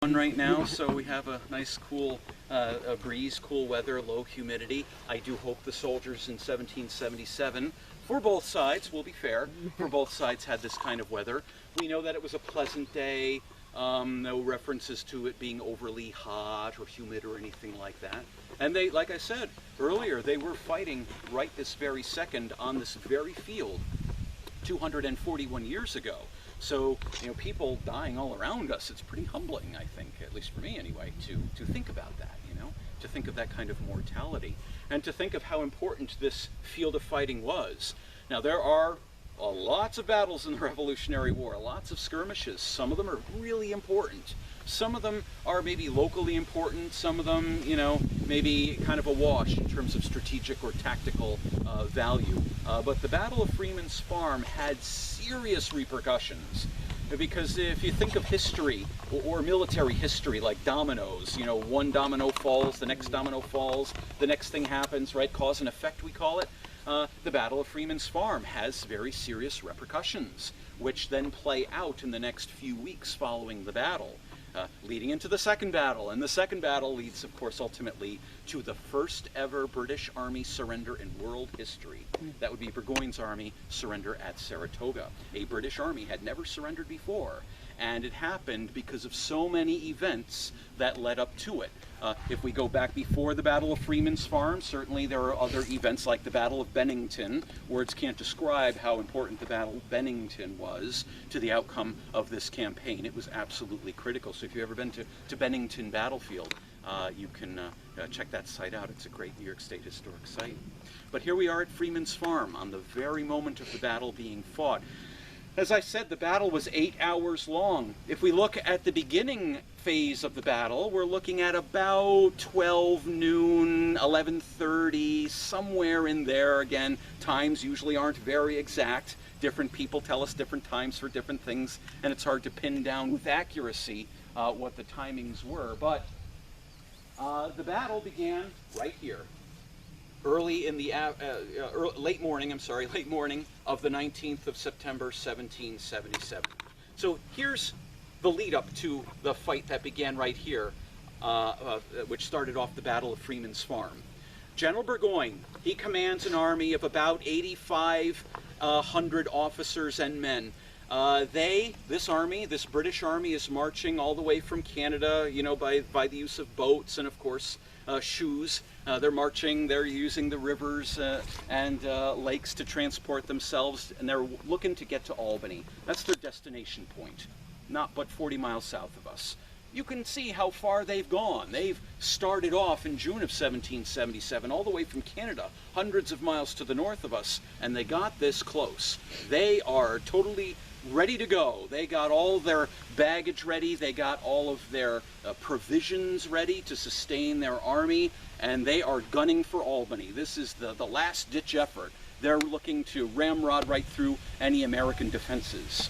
Right now, so we have a nice cool a breeze, cool weather, low humidity. I do hope the soldiers in 1777, for both sides, we'll be fair, for both sides had this kind of weather. We know that it was a pleasant day, no references to it being overly hot or humid or anything like that. And they, like I said earlier, they were fighting right this very second on this very field 241 years ago. So, you know, people dying all around us, it's pretty humbling, I think, at least for me anyway, to think about that, you know, to think of that kind of mortality, and to think of how important this field of fighting was. Now, there are lots of battles in the Revolutionary War, lots of skirmishes. Some of them are really important. Some of them are maybe locally important. Some of them, you know, maybe kind of a wash in terms of strategic or tactical value. But the Battle of Freeman's Farm had serious repercussions, because if you think of history or military history like dominoes, you know, one domino falls, the next domino falls, the next thing happens, right? Cause and effect, we call it. The Battle of Freeman's Farm has very serious repercussions, which then play out in the next few weeks following the battle, leading into the second battle. And the second battle leads, of course, ultimately to the first ever British Army surrender in world history. That would be Burgoyne's army surrender at Saratoga. A British army had never surrendered before, and it happened because of so many events that led up to it. If we go back before the Battle of Freeman's Farm, certainly there are other events like the Battle of Bennington. Words can't describe how important the Battle of Bennington was to the outcome of this campaign. It was absolutely critical. So if you've ever been to Bennington Battlefield, you can check that site out. It's a great New York State historic site. But here we are at Freeman's Farm on the very moment of the battle being fought. As I said, the battle was 8 hours long. If we look at the beginning phase of the battle, we're looking at about 12 noon, 11:30, somewhere in there. Again, times usually aren't very exact. Different people tell us different times for different things, and it's hard to pin down with accuracy what the timings were. But the battle began right here. Early in the late morning of the 19th of September, 1777. So here's the lead up to the fight that began right here, which started off the Battle of Freeman's Farm. General Burgoyne, he commands an army of about 8,500 officers and men. This British army is marching all the way from Canada, you know, by the use of boats and, of course, shoes. They're marching, they're using the rivers and lakes to transport themselves, and they're looking to get to Albany. That's their destination point, not but 40 miles south of us. You can see how far they've gone. They've started off in June of 1777, all the way from Canada, hundreds of miles to the north of us, and they got this close. They are totally ready to go. They got all their baggage ready, they got all of their provisions ready to sustain their army, and they are gunning for Albany. This is the last-ditch effort. They're looking to ramrod right through any American defenses.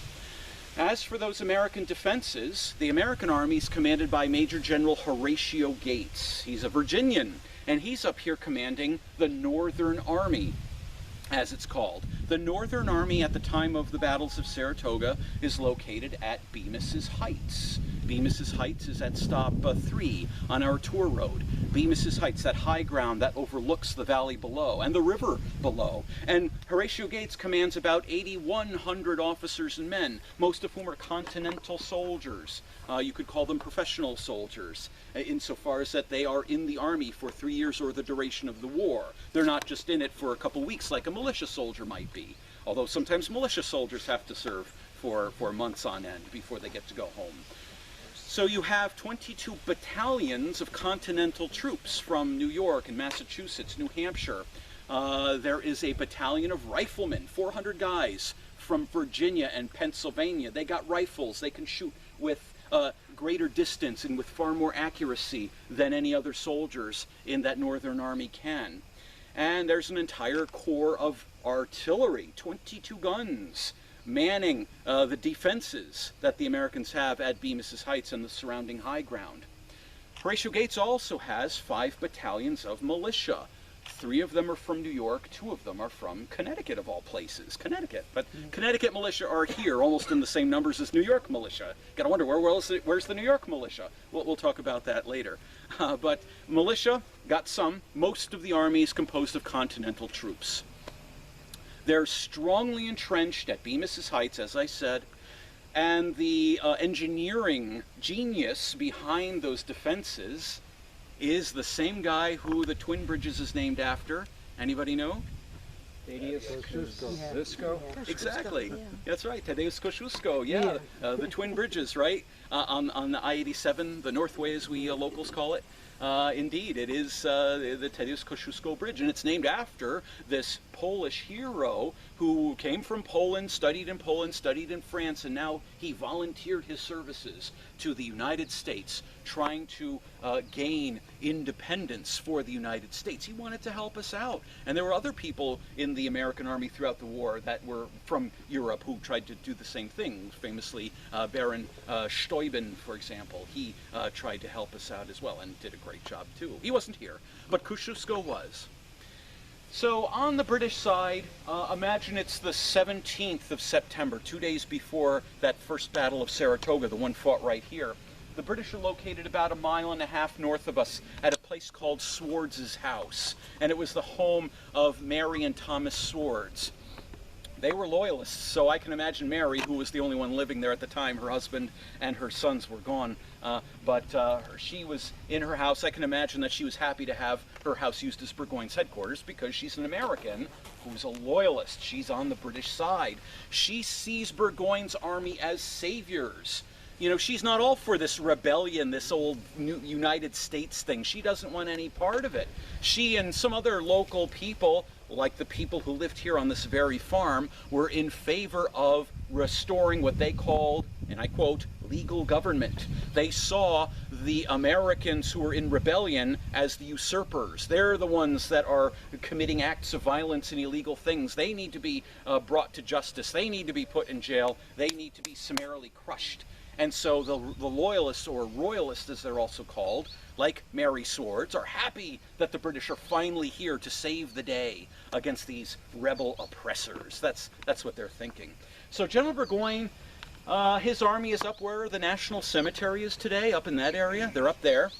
As for those American defenses, the American Army is commanded by Major General Horatio Gates. He's a Virginian, and he's up here commanding the Northern Army, as it's called. The Northern Army at the time of the battles of Saratoga is located at Bemis's Heights. Bemis's Heights is at stop 3 on our tour road. Bemis's Heights, that high ground that overlooks the valley below and the river below. And Horatio Gates commands about 8,100 officers and men, most of whom are Continental soldiers. You could call them professional soldiers, insofar as that they are in the Army for 3 years or the duration of the war. They're not just in it for a couple weeks like a militia soldier might be, although sometimes militia soldiers have to serve for months on end before they get to go home. So you have 22 battalions of Continental troops from New York and Massachusetts, New Hampshire. There is a battalion of riflemen, 400 guys from Virginia and Pennsylvania. They got rifles. They can shoot with greater distance and with far more accuracy than any other soldiers in that Northern Army can. And there's an entire corps of artillery, 22 guns, manning the defenses that the Americans have at Bemis's Heights and the surrounding high ground. Horatio Gates also has 5 battalions of militia, 3 of them are from New York, 2 of them are from Connecticut, of all places. Connecticut. But Connecticut militia are here, almost in the same numbers as New York militia. Gotta wonder, where's the New York militia? We'll talk about that later. But militia got some. Most of the army is composed of continental troops. They're strongly entrenched at Bemis's Heights, as I said, and the engineering genius behind those defenses is the same guy who the Twin Bridges is named after. Anybody know? Thaddeus Kosciuszko. Exactly. Yeah. That's right. Thaddeus Kosciuszko. Yeah. The Twin Bridges, right? On the I-87, the Northway as we locals call it. Indeed, it is the Thaddeus Kosciuszko Bridge, and it's named after this Polish hero who came from Poland, studied in France, and now he volunteered his services to the United States, trying to gain independence for the United States. He wanted to help us out. And there were other people in the American Army throughout the war that were from Europe who tried to do the same thing. Famously, Baron Steuben, for example, he tried to help us out as well and did a great job too. He wasn't here, but Kosciuszko was. So on the British side, imagine it's the 17th of September, 2 days before that first Battle of Saratoga, the one fought right here. The British are located about 1.5 miles north of us at a place called Swords' house, and it was the home of Mary and Thomas Swords. They were loyalists, so I can imagine Mary, who was the only one living there at the time. Her husband and her sons were gone, but she was in her house. I can imagine that she was happy to have her house used as Burgoyne's headquarters because she's an American who's a loyalist. She's on the British side. She sees Burgoyne's army as saviors. You know, she's not all for this rebellion, this old United States thing. She doesn't want any part of it. She and some other local people, like the people who lived here on this very farm, were in favor of restoring what they called, and I quote, legal government. They saw the Americans who were in rebellion as the usurpers. They're the ones that are committing acts of violence and illegal things. They need to be brought to justice. They need to be put in jail. They need to be summarily crushed. And so the loyalists, or royalists as they're also called, like Mary Swords, are happy that the British are finally here to save the day against these rebel oppressors. That's what they're thinking. So General Burgoyne, his army is up where the National Cemetery is today, up in that area. They're up there.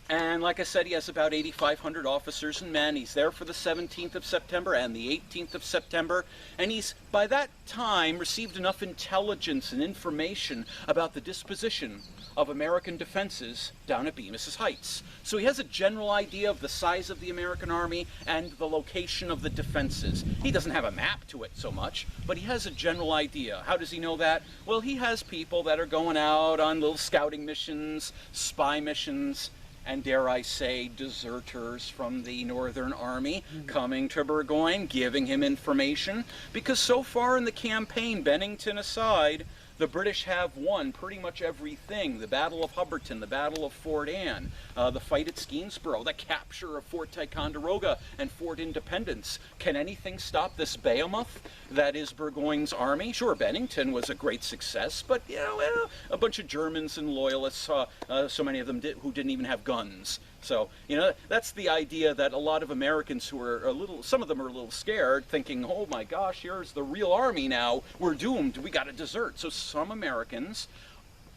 And like I said, he has about 8,500 officers and men. He's there for the 17th of September and the 18th of September. And he's, by that time, received enough intelligence and information about the disposition of American defenses down at Bemis's Heights. So he has a general idea of the size of the American army and the location of the defenses. He doesn't have a map to it so much, but he has a general idea. How does he know that? Well, he has people that are going out on little scouting missions, spy missions, and dare I say, deserters from the Northern Army coming to Burgoyne, giving him information. Because so far in the campaign, Bennington aside, the British have won pretty much everything. The Battle of Hubbardton, the Battle of Fort Anne, the fight at Skenesborough, the capture of Fort Ticonderoga and Fort Independence. Can anything stop this behemoth that is Burgoyne's army? Sure, Bennington was a great success, but you know, a bunch of Germans and loyalists, so many of them who didn't even have guns. So, you know, that's the idea that a lot of Americans who are some of them are a little scared, thinking, oh my gosh, here's the real army now, we're doomed, we gotta desert. So some Americans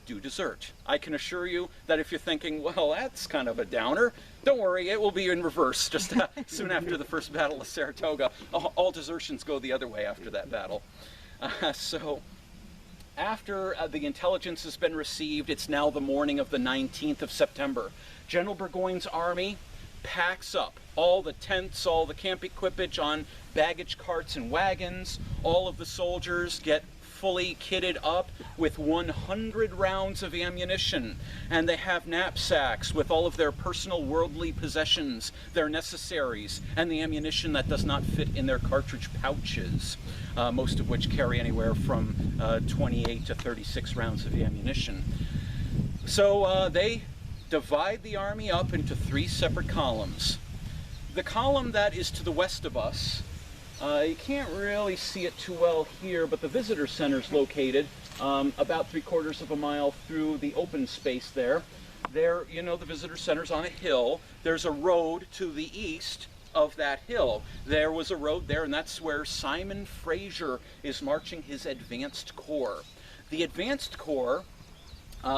do desert. I can assure you that if you're thinking, well, that's kind of a downer, don't worry, it will be in reverse just soon after the first Battle of Saratoga. All desertions go the other way after that battle. So after the intelligence has been received, it's now the morning of the 19th of September. General Burgoyne's army packs up all the tents, all the camp equipage on baggage carts and wagons. All of the soldiers get fully kitted up with 100 rounds of ammunition, and they have knapsacks with all of their personal worldly possessions, their necessaries, and the ammunition that does not fit in their cartridge pouches, most of which carry anywhere from 28 to 36 rounds of ammunition. So they divide the army up into 3 separate columns. The column that is to the west of us, you can't really see it too well here, but the visitor center is located about 3/4 of a mile through the open space there. There, you know, the visitor center's on a hill. There's a road to the east of that hill, there was a road there, and that's where Simon Fraser is marching his advanced corps. The advanced corps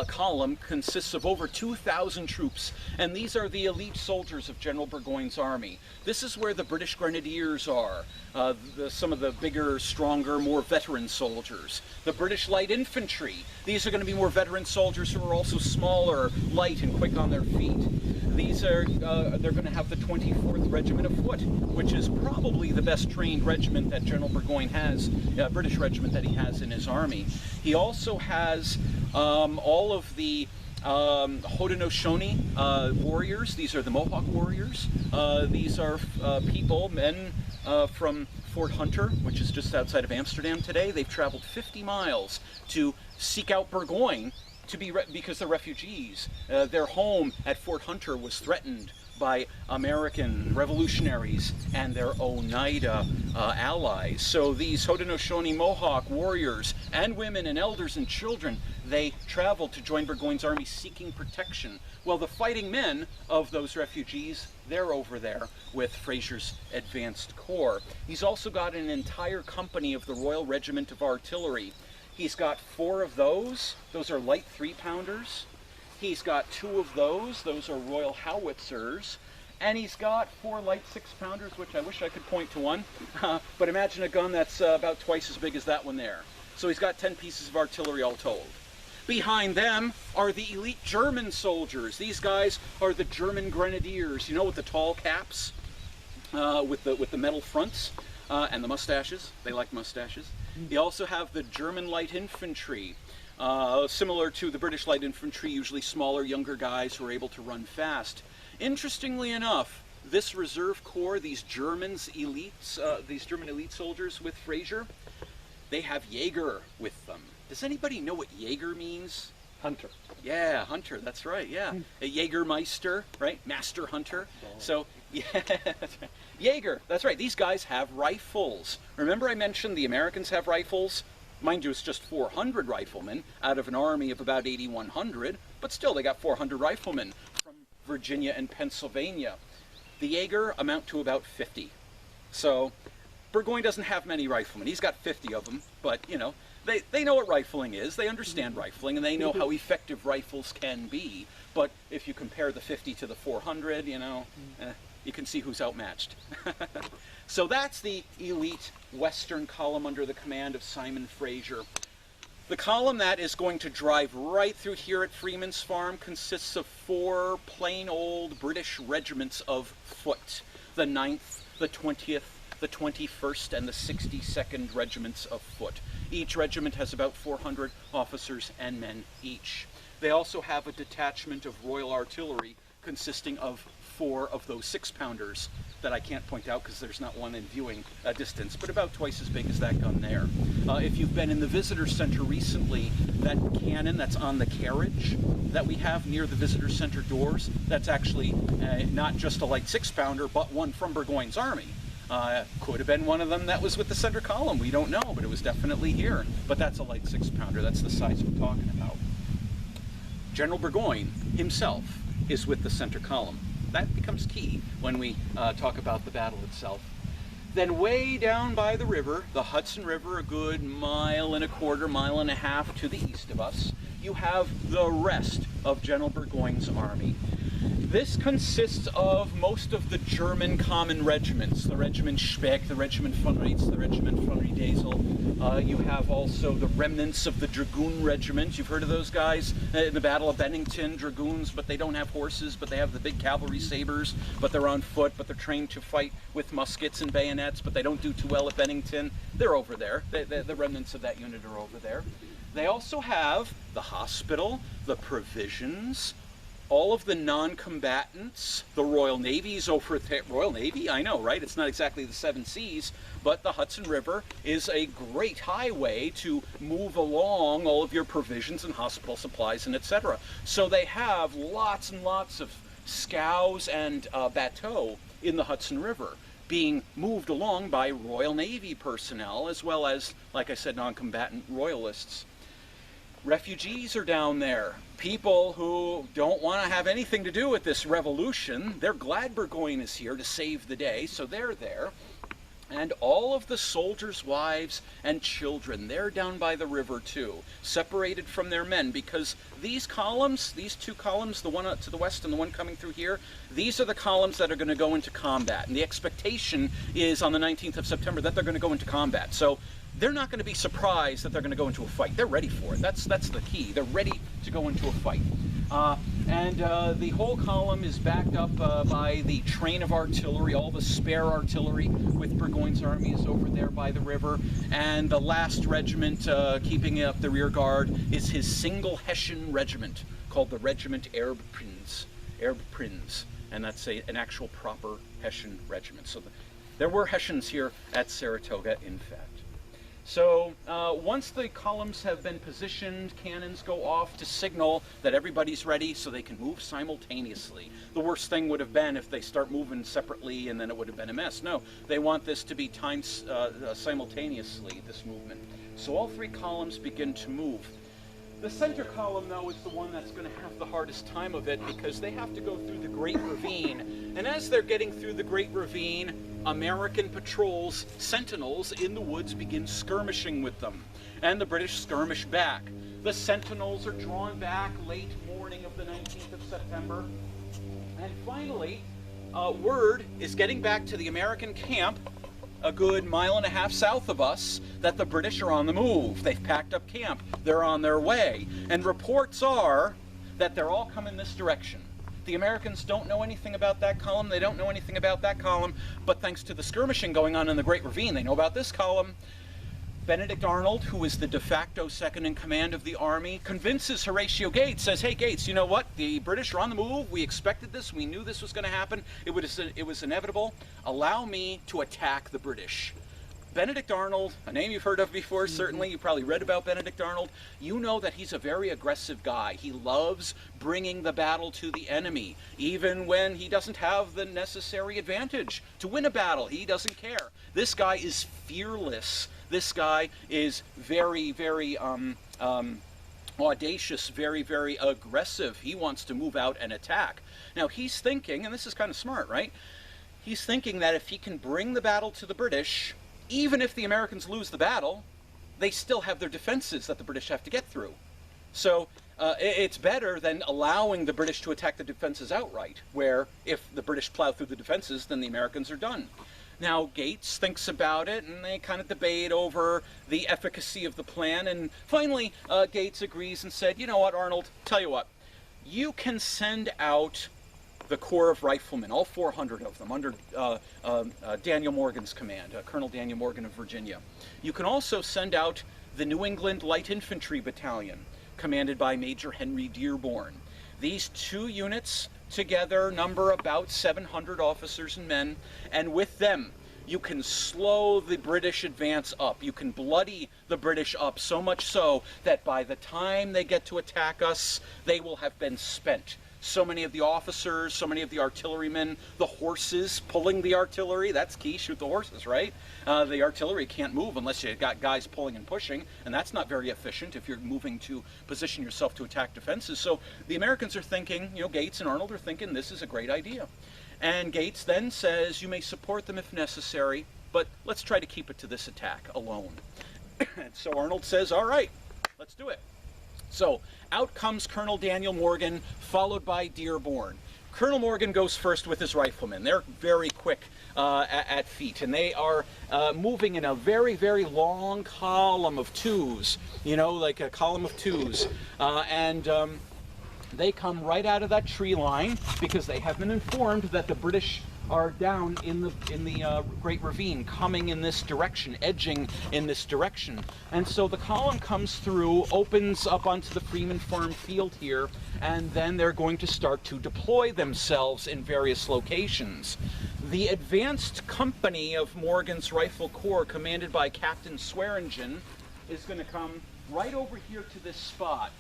column consists of over 2,000 troops, and these are the elite soldiers of General Burgoyne's army. This is where the British Grenadiers are, some of the bigger, stronger, more veteran soldiers. The British Light Infantry, these are going to be more veteran soldiers who are also smaller, light, and quick on their feet. These are, they're going to have the 24th Regiment of Foot, which is probably the best trained regiment that General Burgoyne has, British regiment that he has in his army. He also has all of the Haudenosaunee warriors. These are the Mohawk warriors. These are men from Fort Hunter, which is just outside of Amsterdam today. They've traveled 50 miles to seek out Burgoyne because they're refugees. Their home at Fort Hunter was threatened by American revolutionaries and their Oneida allies. So these Haudenosaunee Mohawk warriors and women and elders and children, they traveled to join Burgoyne's army seeking protection. Well, the fighting men of those refugees, they're over there with Fraser's advanced corps. He's also got an entire company of the Royal Regiment of Artillery. He's got 4 of those. Those are light 3-pounders. He's got 2 of those are Royal Howitzers, and he's got 4 light 6-pounders, which I wish I could point to one, but imagine a gun that's about twice as big as that one there. So he's got 10 pieces of artillery all told. Behind them are the elite German soldiers. These guys are the German Grenadiers, you know, with the tall caps, with the metal fronts, and the mustaches. They like mustaches. You also have the German Light Infantry. Similar to the British Light Infantry, usually smaller, younger guys who are able to run fast. Interestingly enough, this reserve corps, these German elite soldiers with Fraser, they have Jaeger with them. Does anybody know what Jaeger means? Hunter. Yeah, hunter, that's right, yeah. A Jägermeister, right? Master hunter. So, yeah, that's right. Jaeger, that's right. These guys have rifles. Remember I mentioned the Americans have rifles? Mind you, it's just 400 riflemen out of an army of about 8,100, but still they got 400 riflemen from Virginia and Pennsylvania. The Jaeger amount to about 50. So Burgoyne doesn't have many riflemen. He's got 50 of them, but you know, they know what rifling is, they understand rifling, and they know how effective rifles can be. But if you compare the 50 to the 400, you know, you can see who's outmatched. So that's the elite Western column under the command of Simon Fraser. The column that is going to drive right through here at Freeman's Farm consists of 4 plain old British regiments of foot. The 9th, the 20th, the 21st, and the 62nd regiments of foot. Each regiment has about 400 officers and men each. They also have a detachment of Royal Artillery consisting of 4 of those 6-pounders that I can't point out because there's not one in viewing distance, but about twice as big as that gun there. If you've been in the visitor center recently, that cannon that's on the carriage that we have near the visitor center doors, that's actually not just a light 6-pounder, but one from Burgoyne's army. Could have been one of them that was with the center column. We don't know, but it was definitely here. But that's a light 6-pounder. That's the size we're talking about. General Burgoyne himself is with the center column. That becomes key when we talk about the battle itself. Then way down by the river, the Hudson River, a good 1.25 miles to the east of us, you have the rest of General Burgoyne's army. This consists of most of the German common regiments, the Regiment Speck, the Regiment von Rietz, the Regiment von Riedesel. You have also the remnants of the Dragoon Regiment. You've heard of those guys in the Battle of Bennington, Dragoons, but they don't have horses, but they have the big cavalry sabers, but they're on foot, but they're trained to fight with muskets and bayonets, but they don't do too well at Bennington. They're over there. The remnants of that unit are over there. They also have the hospital, the provisions, all of the non-combatants, the Royal Navy's over there. Royal Navy? I know, right? It's not exactly the 7 seas, but the Hudson River is a great highway to move along all of your provisions and hospital supplies and etc. So they have lots and lots of scows and bateaux in the Hudson River being moved along by Royal Navy personnel, as well as, like I said, non-combatant royalists. Refugees are down there. People who don't want to have anything to do with this revolution. They're glad Burgoyne is here to save the day, so they're there. And all of the soldiers' wives and children, they're down by the river too, separated from their men, because these columns, these two columns, the one to the west and the one coming through here, these are the columns that are going to go into combat. And the expectation is on the 19th of September that they're going to go into combat. So they're not going to be surprised that they're going to go into a fight. They're ready for it. That's the key. They're ready to go into a fight. The whole column is backed up by the train of artillery, all the spare artillery with Burgoyne's army is over there by the river. And the last regiment keeping up the rear guard is his single Hessian regiment called the Regiment Erbprinz. And that's an actual proper Hessian regiment. So there were Hessians here at Saratoga, in fact. So once the columns have been positioned, cannons go off to signal that everybody's ready so they can move simultaneously. The worst thing would have been if they start moving separately and then it would have been a mess. No, they want this to be timed simultaneously, this movement. So all three columns begin to move. The center column, though, is the one that's going to have the hardest time of it because they have to go through the Great Ravine. And as they're getting through the Great Ravine, American patrols, sentinels in the woods, begin skirmishing with them. And the British skirmish back. The sentinels are drawn back late morning of the 19th of September. And finally, word is getting back to the American camp a good 1.5 miles south of us that the British are on the move. They've packed up camp. They're on their way. And reports are that they're all coming this direction. The Americans don't know anything about that column. They don't know anything about that column. But thanks to the skirmishing going on in the Great Ravine, they know about this column. Benedict Arnold, who is the de facto second in command of the army, convinces Horatio Gates, says, hey Gates, you know what? The British are on the move. We expected this. We knew this was going to happen. It was inevitable. Allow me to attack the British. Benedict Arnold, a name you've heard of before, certainly. You probably read about Benedict Arnold. You know that he's a very aggressive guy. He loves bringing the battle to the enemy, even when he doesn't have the necessary advantage to win a battle. He doesn't care. This guy is fearless. This guy is very, very audacious, very, very aggressive. He wants to move out and attack. Now he's thinking, and this is kind of smart, right? He's thinking that if he can bring the battle to the British, even if the Americans lose the battle, they still have their defenses that the British have to get through. So it's better than allowing the British to attack the defenses outright, where if the British plow through the defenses, then the Americans are done. Now Gates thinks about it, and they kind of debate over the efficacy of the plan, and finally Gates agrees and said, you know what, Arnold, tell you what, you can send out the Corps of Riflemen, all 400 of them, under Daniel Morgan's command, Colonel Daniel Morgan of Virginia. You can also send out the New England Light Infantry Battalion, commanded by Major Henry Dearborn. These two units together number about 700 officers and men, and with them you can slow the British advance up. You can bloody the British up, so much so that by the time they get to attack us, they will have been spent. So many of the officers, so many of the artillerymen, the horses pulling the artillery, that's key, shoot the horses, right? The artillery can't move unless you've got guys pulling and pushing, and that's not very efficient if you're moving to position yourself to attack defenses. So the Americans are thinking, you know, Gates and Arnold are thinking this is a great idea. And Gates then says, you may support them if necessary, but let's try to keep it to this attack alone. And so Arnold says, all right, let's do it. So out comes Colonel Daniel Morgan, followed by Dearborn. Colonel Morgan goes first with his riflemen. They're very quick at feet, and they are moving in a very, very long column of twos, you know, like a column of twos. They come right out of that tree line because they have been informed that the British are down in the Great Ravine, coming in this direction, edging in this direction. And so the column comes through, opens up onto the Freeman farm field here, and then they're going to start to deploy themselves in various locations. The advanced company of Morgan's Rifle Corps, commanded by Captain Swearingen, is going to come right over here to this spot.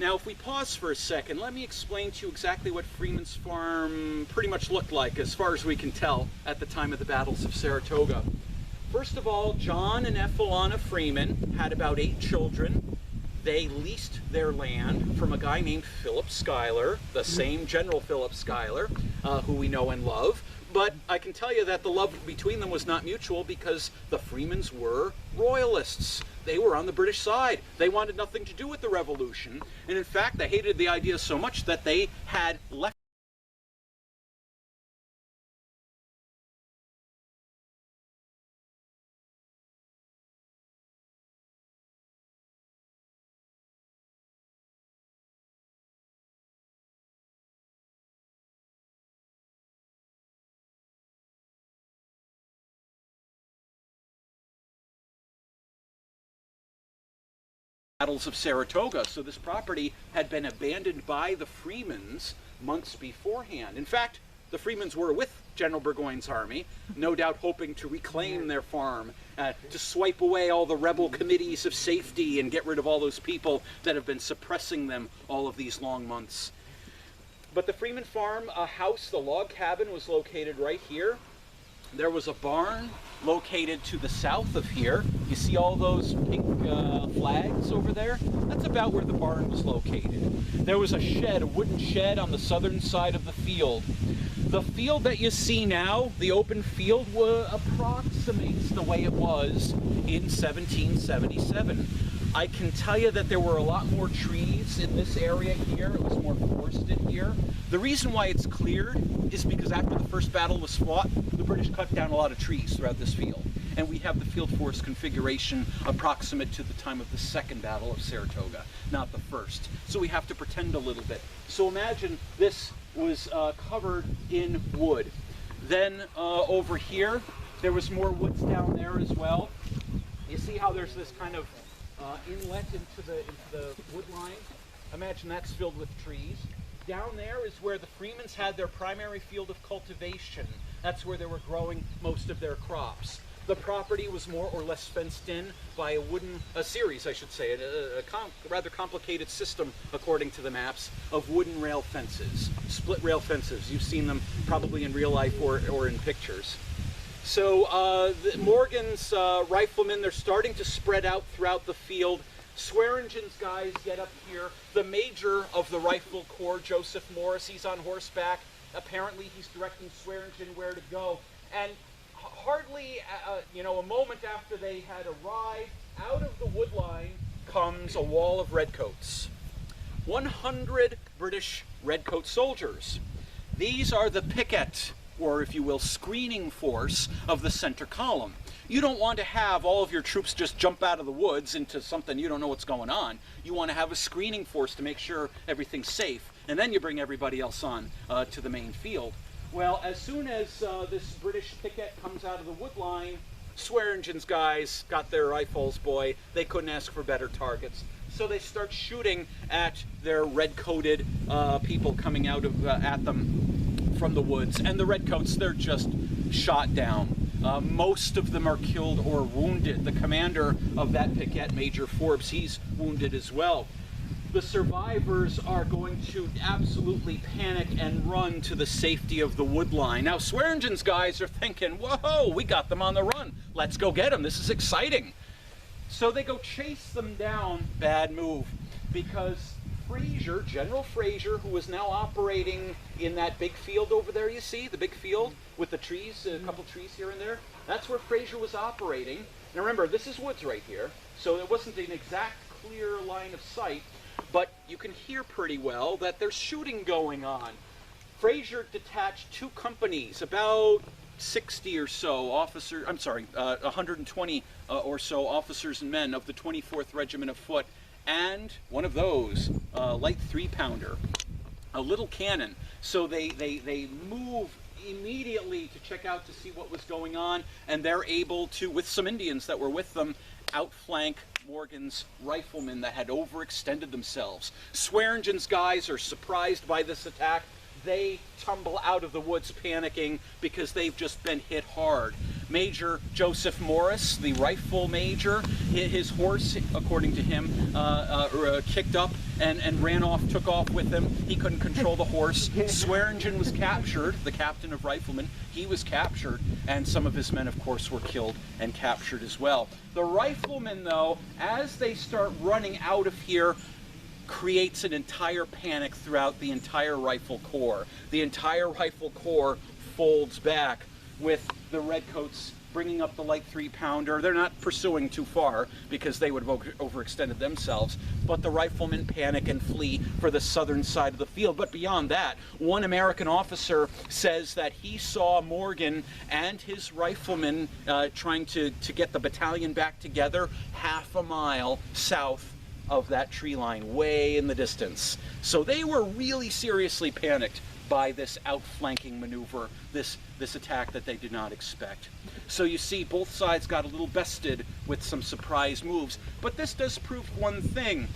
Now, if we pause for a second, let me explain to you exactly what Freeman's farm pretty much looked like, as far as we can tell, at the time of the battles of Saratoga. First of all, John and Ethelana Freeman had about 8 children. They leased their land from a guy named Philip Schuyler, the same General Philip Schuyler, who we know and love. But I can tell you that the love between them was not mutual, because the Freemans were royalists. They were on the British side. They wanted nothing to do with the revolution. And in fact, they hated the idea so much that they had left battles of Saratoga. So this property had been abandoned by the Freemans months beforehand. In fact, the Freemans were with General Burgoyne's army, no doubt hoping to reclaim their farm, to swipe away all the rebel committees of safety and get rid of all those people that have been suppressing them all of these long months. But the Freeman farm house, the log cabin, was located right here. There was a barn located to the south of here. You see all those pink flags over there? That's about where the barn was located. There was a shed, a wooden shed on the southern side of the field. The field that you see now, the open field, approximates the way it was in 1777. I can tell you that there were a lot more trees in this area here. It was more forested here. The reason why it's cleared is because after the first battle was fought, the British cut down a lot of trees throughout this field. And we have the field forest configuration approximate to the time of the second battle of Saratoga, not the first. So we have to pretend a little bit. So imagine this was covered in wood. Then over here, there was more woods down there as well. You see how there's this kind of inlet into the wood line? Imagine that's filled with trees. Down there is where the Freemans had their primary field of cultivation. That's where they were growing most of their crops. The property was more or less fenced in by a series, I should say, a rather complicated system, according to the maps, of wooden rail fences, split rail fences. You've seen them probably in real life or in pictures. So Morgan's riflemen, they're starting to spread out throughout the field. Swearengen's guys get up here. The major of the Rifle Corps, Joseph Morris, he's on horseback. Apparently he's directing Swearengen where to go. And hardly, a moment after they had arrived, out of the wood line comes a wall of redcoats. 100 British redcoat soldiers. These are the picket, or if you will, screening force of the center column. You don't want to have all of your troops just jump out of the woods into something you don't know what's going on. You want to have a screening force to make sure everything's safe, and then you bring everybody else on to the main field. Well, as soon as this British picket comes out of the wood line, Swearengen's guys got their rifles, boy. They couldn't ask for better targets. So they start shooting at their red-coated people coming out at them from the woods. And the redcoats, they're just shot down. Most of them are killed or wounded. The commander of that picket, Major Forbes, he's wounded as well. The survivors are going to absolutely panic and run to the safety of the wood line. Now, Swearengen's guys are thinking, whoa, we got them on the run. Let's go get them. This is exciting. So they go chase them down. Bad move, because Fraser, General Fraser, who is now operating in that big field over there, you see, the big field with the trees, a couple trees here and there, that's where Fraser was operating. Now remember, this is woods right here, so it wasn't an exact clear line of sight, but you can hear pretty well that there's shooting going on. Fraser detached 2 companies, about 60 or so officers, 120 or so officers and men of the 24th Regiment of Foot, and one of those, light 3-pounder, a little cannon. So they move immediately to check out to see what was going on, and they're able to, with some Indians that were with them, outflank Morgan's riflemen that had overextended themselves. Swearengen's guys are surprised by this attack. They tumble out of the woods panicking because they've just been hit hard. Major Joseph Morris, the rifle major, his horse, according to him, kicked up and ran off, took off with him. He couldn't control the horse. Swearingen was captured, the captain of riflemen. He was captured, and some of his men, of course, were killed and captured as well. The riflemen, though, as they start running out of here, creates an entire panic throughout the entire rifle corps. The entire rifle corps folds back, with the redcoats bringing up the light 3-pounder. They're not pursuing too far because they would have overextended themselves, but the riflemen panic and flee for the southern side of the field. But beyond that, one American officer says that he saw Morgan and his riflemen trying to get the battalion back together half a mile south of that tree line, way in the distance. So they were really seriously panicked by this outflanking maneuver, this attack that they did not expect. So you see, both sides got a little bested with some surprise moves, but this does prove one thing.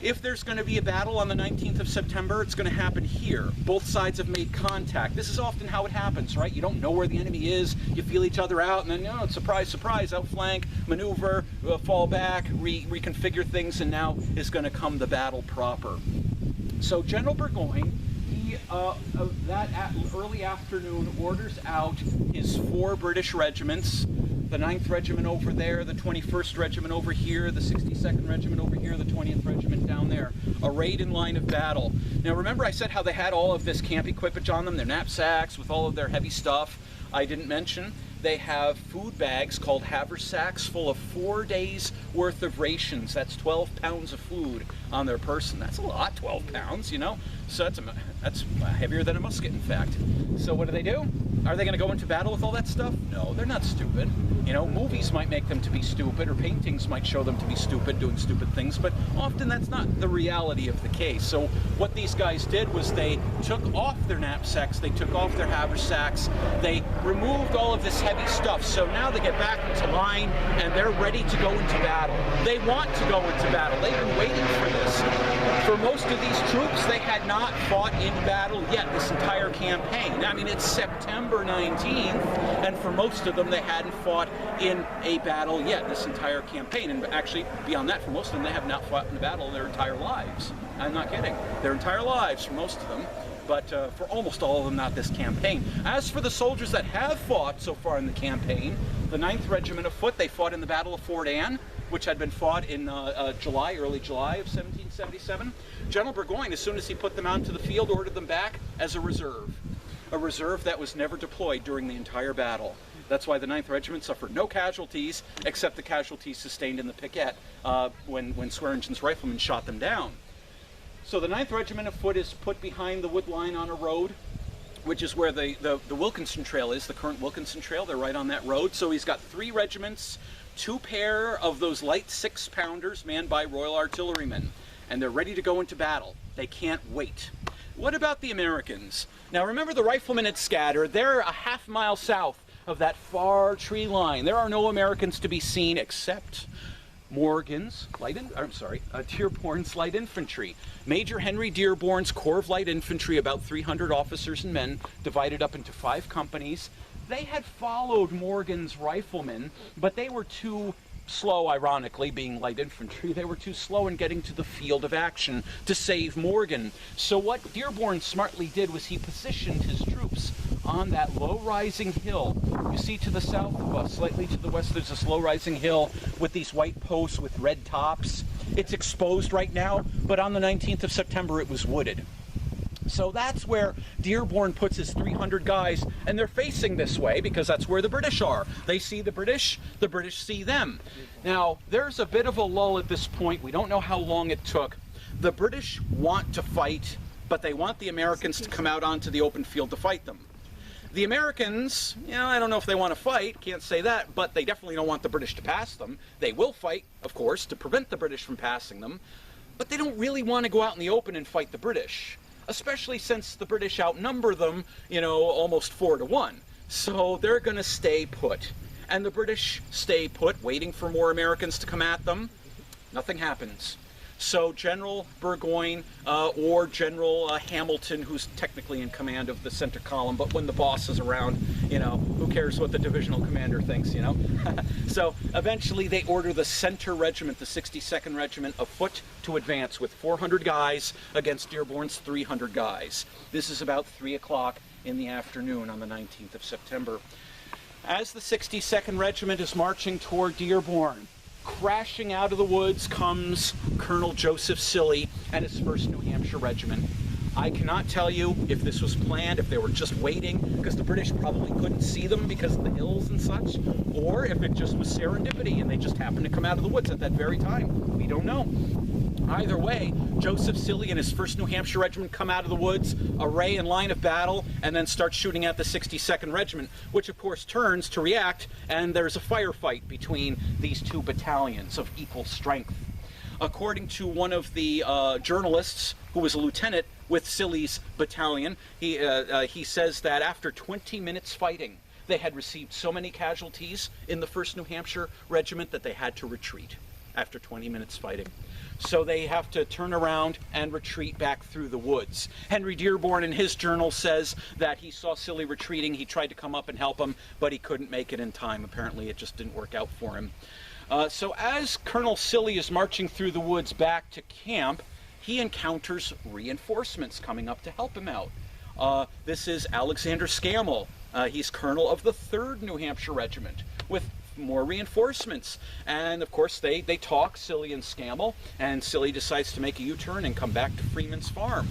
If there's going to be a battle on the 19th of September, it's going to happen here. Both sides have made contact. This is often how it happens, right? You don't know where the enemy is, you feel each other out, and then, you know, surprise, surprise, outflank, maneuver, fall back, reconfigure things, and now is going to come the battle proper. So General Burgoyne, early afternoon, orders out his 4 British regiments, the 9th Regiment over there, the 21st Regiment over here, the 62nd Regiment over here, the 20th Regiment down there, arrayed in line of battle. Now remember I said how they had all of this camp equipage on them, their knapsacks with all of their heavy stuff. I didn't mention they have food bags called haversacks full of 4 days worth of rations. That's 12 pounds of food on their person. That's a lot, 12 pounds, you know? So that's heavier than a musket, in fact. So what do? Are they going to go into battle with all that stuff? No, they're not stupid. You know, movies might make them to be stupid, or paintings might show them to be stupid, doing stupid things, but often that's not the reality of the case. So what these guys did was they took off their knapsacks, they took off their haversacks, they removed all of this heavy stuff. So now they get back into line and they're ready to go into battle. They want to go into battle. They've been waiting for this. For most of these troops, they had not fought in battle yet this entire campaign. I mean, it's September 19th, and for most of them, they hadn't fought in a battle yet this entire campaign. And actually, beyond that, for most of them, they have not fought in a battle their entire lives. I'm not kidding. Their entire lives, for most of them. But for almost all of them, not this campaign. As for the soldiers that have fought so far in the campaign, the 9th Regiment of Foot, they fought in the Battle of Fort Anne, which had been fought in early July of 1777. General Burgoyne, as soon as he put them out into the field, ordered them back as a reserve that was never deployed during the entire battle. That's why the 9th Regiment suffered no casualties, except the casualties sustained in the piquet when Swearingen's riflemen shot them down. So the 9th Regiment of Foot is put behind the wood line on a road, which is where the Wilkinson Trail is, the current Wilkinson Trail. They're right on that road. So he's got 3 regiments, 2 pair of those light 6-pounders manned by Royal Artillerymen, and they're ready to go into battle. They can't wait. What about the Americans? Now remember, the riflemen had scattered. They're a half-mile south of that far tree line. There are no Americans to be seen except Dearborn's light infantry. Major Henry Dearborn's Corps of Light Infantry, about 300 officers and men, divided up into 5 companies. They had followed Morgan's riflemen, but they were too slow, ironically, being light infantry. They were too slow in getting to the field of action to save Morgan. So what Dearborn smartly did was he positioned his troops on that low-rising hill. You see to the south of us, slightly to the west, there's this low-rising hill with these white posts with red tops. It's exposed right now, but on the 19th of September it was wooded. So that's where Dearborn puts his 300 guys, and they're facing this way because that's where the British are. They see the British see them. Now, there's a bit of a lull at this point. We don't know how long it took. The British want to fight, but they want the Americans to come out onto the open field to fight them. The Americans, you know, I don't know if they want to fight, can't say that, but they definitely don't want the British to pass them. They will fight, of course, to prevent the British from passing them, but they don't really want to go out in the open and fight the British, especially since the British outnumber them, you know, almost 4 to 1. So they're going to stay put. And the British stay put, waiting for more Americans to come at them. Nothing happens. So General Burgoyne or General Hamilton, who's technically in command of the center column, but when the boss is around, you know, who cares what the divisional commander thinks, you know? So eventually they order the center regiment, the 62nd Regiment of Foot, to advance with 400 guys against Dearborn's 300 guys. This is about 3 o'clock in the afternoon on the 19th of September. As the 62nd Regiment is marching toward Dearborn, crashing out of the woods comes Colonel Joseph Silly and his 1st New Hampshire Regiment. I cannot tell you if this was planned, if they were just waiting, because the British probably couldn't see them because of the hills and such, or if it just was serendipity and they just happened to come out of the woods at that very time. We don't know. Either way, Joseph Silly and his 1st New Hampshire Regiment come out of the woods, array in line of battle, and then start shooting at the 62nd Regiment, which of course turns to react, and there's a firefight between these two battalions of equal strength. According to one of the journalists, who was a lieutenant with Silly's battalion, he says that after 20 minutes fighting, they had received so many casualties in the 1st New Hampshire Regiment that they had to retreat after 20 minutes fighting. So they have to turn around and retreat back through the woods. Henry Dearborn in his journal says that he saw Silly retreating. He tried to come up and help him, but he couldn't make it in time. Apparently it just didn't work out for him. So as Colonel Silly is marching through the woods back to camp, he encounters reinforcements coming up to help him out. This is Alexander Scammell. He's colonel of the 3rd New Hampshire Regiment with more reinforcements. And of course they talk, Silly and Scammell, and Silly decides to make a U-turn and come back to Freeman's farm.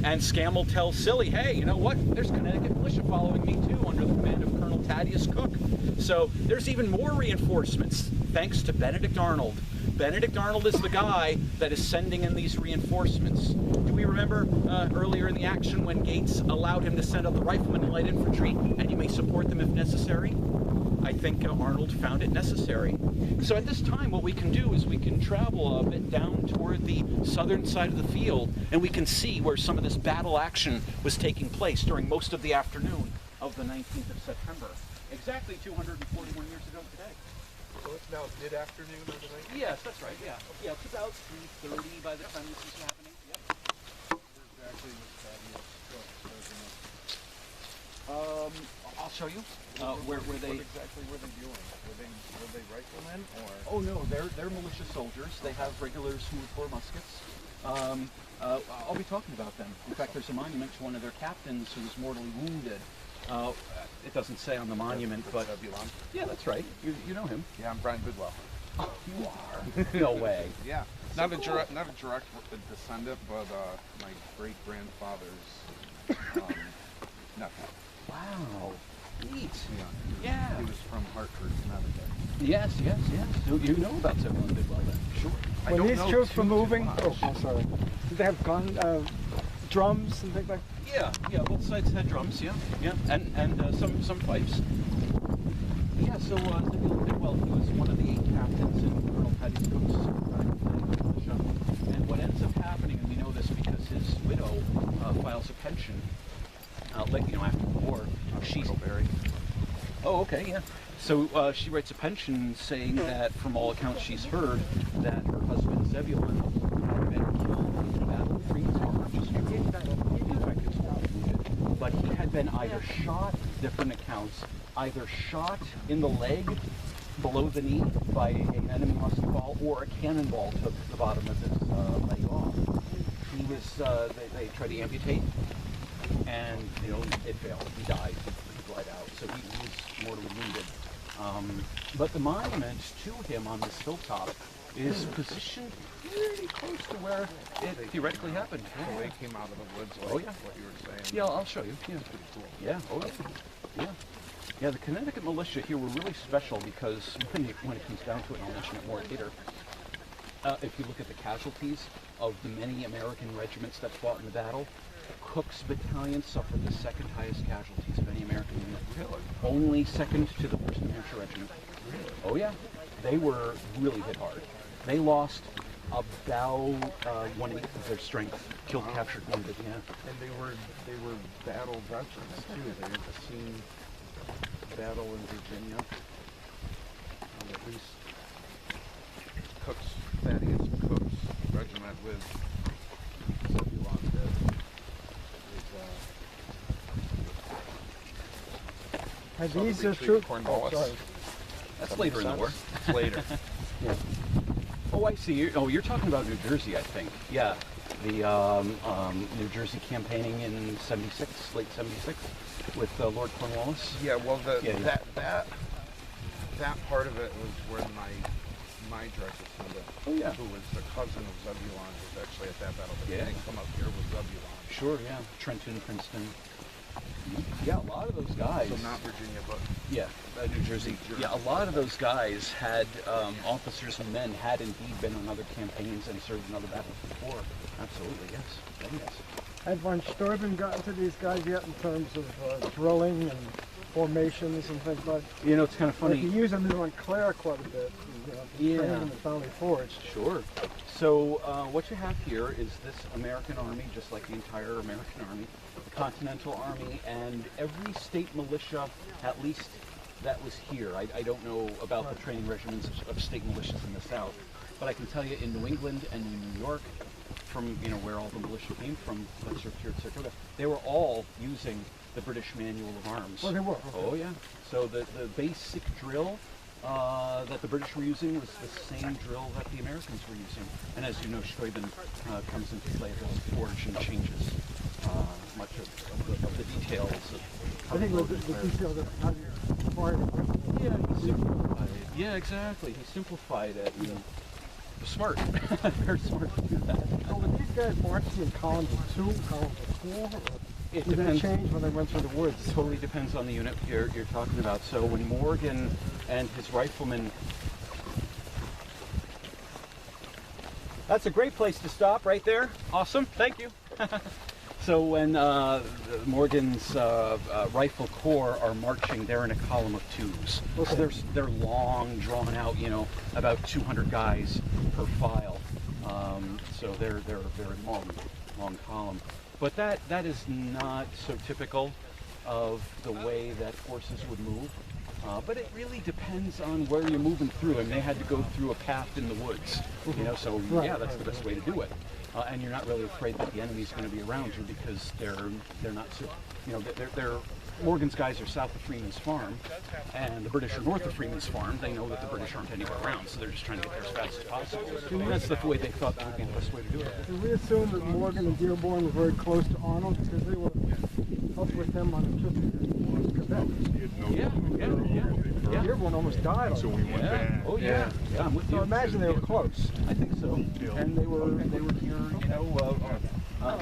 And Scammell tells Silly, hey, you know what, there's Connecticut militia following me too, under the command of Colonel Thaddeus Cook. So there's even more reinforcements, thanks to Benedict Arnold. Benedict Arnold is the guy that is sending in these reinforcements. Do we remember earlier in the action when Gates allowed him to send out the riflemen and light infantry, and you may support them if necessary? I think Arnold found it necessary. So at this time, what we can do is we can travel a bit down toward the southern side of the field, and we can see where some of this battle action was taking place during most of the afternoon of the 19th of September. Exactly 241 years ago today. So it's now mid-afternoon of the night? Yes, that's right, yeah. Yeah, it's about 3:30 by the time this is happening. Yep. Where exactly was Thaddeus Cook? I'll show you. Where they... What exactly were they doing? Were they riflemen, or...? Oh no, they're militia soldiers. They have regulars who were muskets. I'll be talking about them. In fact, there's a monument to one of their captains who was mortally wounded. It doesn't say on the monument, but... Zebulon? Yeah, that's right. You know him. Yeah, I'm Brian Bidwell. Oh, you are? No way. Yeah. So Not a cool. direct descendant, but my great-grandfather's nephew. Wow. Neat. Yeah. Yeah. He was from Hartford, Connecticut. Yes. So you know about Zebulon Bidwell then? Sure. I When don't these know troops too were moving, much. oh, I'm sorry. Did they have drums and things like? Yeah. Both sides had drums. Yeah. And some pipes. Yeah. So Zebulon Bidwell, he was one of the 8 captains in Colonel Thaddeus Cook's militia. And what ends up happening, and we know this because his widow files a pension. After the war, she's Oh, okay, yeah. So she writes a pension saying that, from all accounts she's heard, that her husband Zebulon had been killed in the Battle of Freeman's Farm, which is true. In fact, it's not wounded. But he had been either shot, different accounts, either shot in the leg, below the knee, by an enemy musket ball, or a cannonball took the bottom of his leg off. He was, they tried to amputate, and it failed. He died. He bled out. So he was mortally wounded. But the monument to him on this hilltop is positioned pretty close to where it theoretically happened. So they came out of the woods, like Oh, yeah. what you were saying. Yeah, I'll show you. Yeah. Pretty cool. Yeah. Oh, yeah. Yeah, the Connecticut militia here were really special because when it comes down to it, and I'll mention it more later, if you look at the casualties of the many American regiments that fought in the battle, Cook's battalion suffered the second highest casualties of any American unit. Really? Only second to the 1st New Hampshire Regiment. Really? Oh yeah, they were really hit hard. They lost about 1/8 of their strength, killed, captured, wounded. Yeah. And they were battle veterans too. They had seen battle in Virginia. At least Thaddeus Cook's regiment with Zebulon did. Have So the these retreat troops? of Cornwallis. sorry. That's later in the war. It's later. Oh, I see. You're talking about New Jersey, I think. Yeah, the New Jersey campaigning in '76, late '76, with Lord Cornwallis. Yeah, well, Yeah. that part of it was where my direct descendant, Oh, yeah. who was the cousin of Zebulon, was actually at that battle. But Yeah. he didn't come up here with Zebulon. Sure, yeah. Trenton, Princeton. Yeah, a lot of those guys. So not Virginia, but Yeah, New Jersey. Yeah, a lot of those guys had officers and men had indeed been on other campaigns and served in other battles before. Absolutely, yes. Oh, yes. Had von Steuben gotten to these guys yet in terms of drilling and formations and things like that? You know, it's kind of Like funny. you use them in Montclair quite a bit. Yeah. Training them in Valley Forge. Sure. So what you have here is this American Army, just like the entire American Army, the Continental Army, and every state militia, at least that was here. I don't know about the training regiments of state militias in the South, but I can tell you in New England and in New York, from where all the militia came from, that served here at Saratoga, they were all using the British Manual of Arms. Oh, they were. Oh yeah. So the basic drill that the British were using was the same drill that the Americans were using. And as you know, Steuben comes into play at the forge and changes much of the details of I think it was the details of how you fired it. yeah, he simplified it. Yeah, exactly. He simplified it. And smart. Very smart to do that. So were these guys marching in columns of 2, columns of 4? Or It did that depends. change when they went through the woods? Totally depends on the unit you're talking about. So when Morgan and his riflemen... That's a great place to stop right there. Awesome. Thank you. So when Morgan's rifle corps are marching, they're in a column of 2s. Okay. So they're long, drawn out, about 200 guys per file. So they're in long column. But that is not so typical of the way that forces would move. But it really depends on where you're moving through. And they had to go through a path in the woods, so Right, yeah, that's right, the best way to do it. And you're not really afraid that the enemy's going to be around you because they're not so, they're Morgan's guys are south of Freeman's farm, and the British are north of Freeman's farm. They know that the British aren't anywhere around, so they're just trying to get there as fast as possible. And that's the way they thought would be the best way to do it. Did we assume that Morgan and Dearborn were very close to Arnold because they were up with him on a trip to Quebec? Yeah. Dearborn almost died on So we it. went Yeah. back. Oh yeah. I'm with So you. imagine they were close. I think so. And they were here,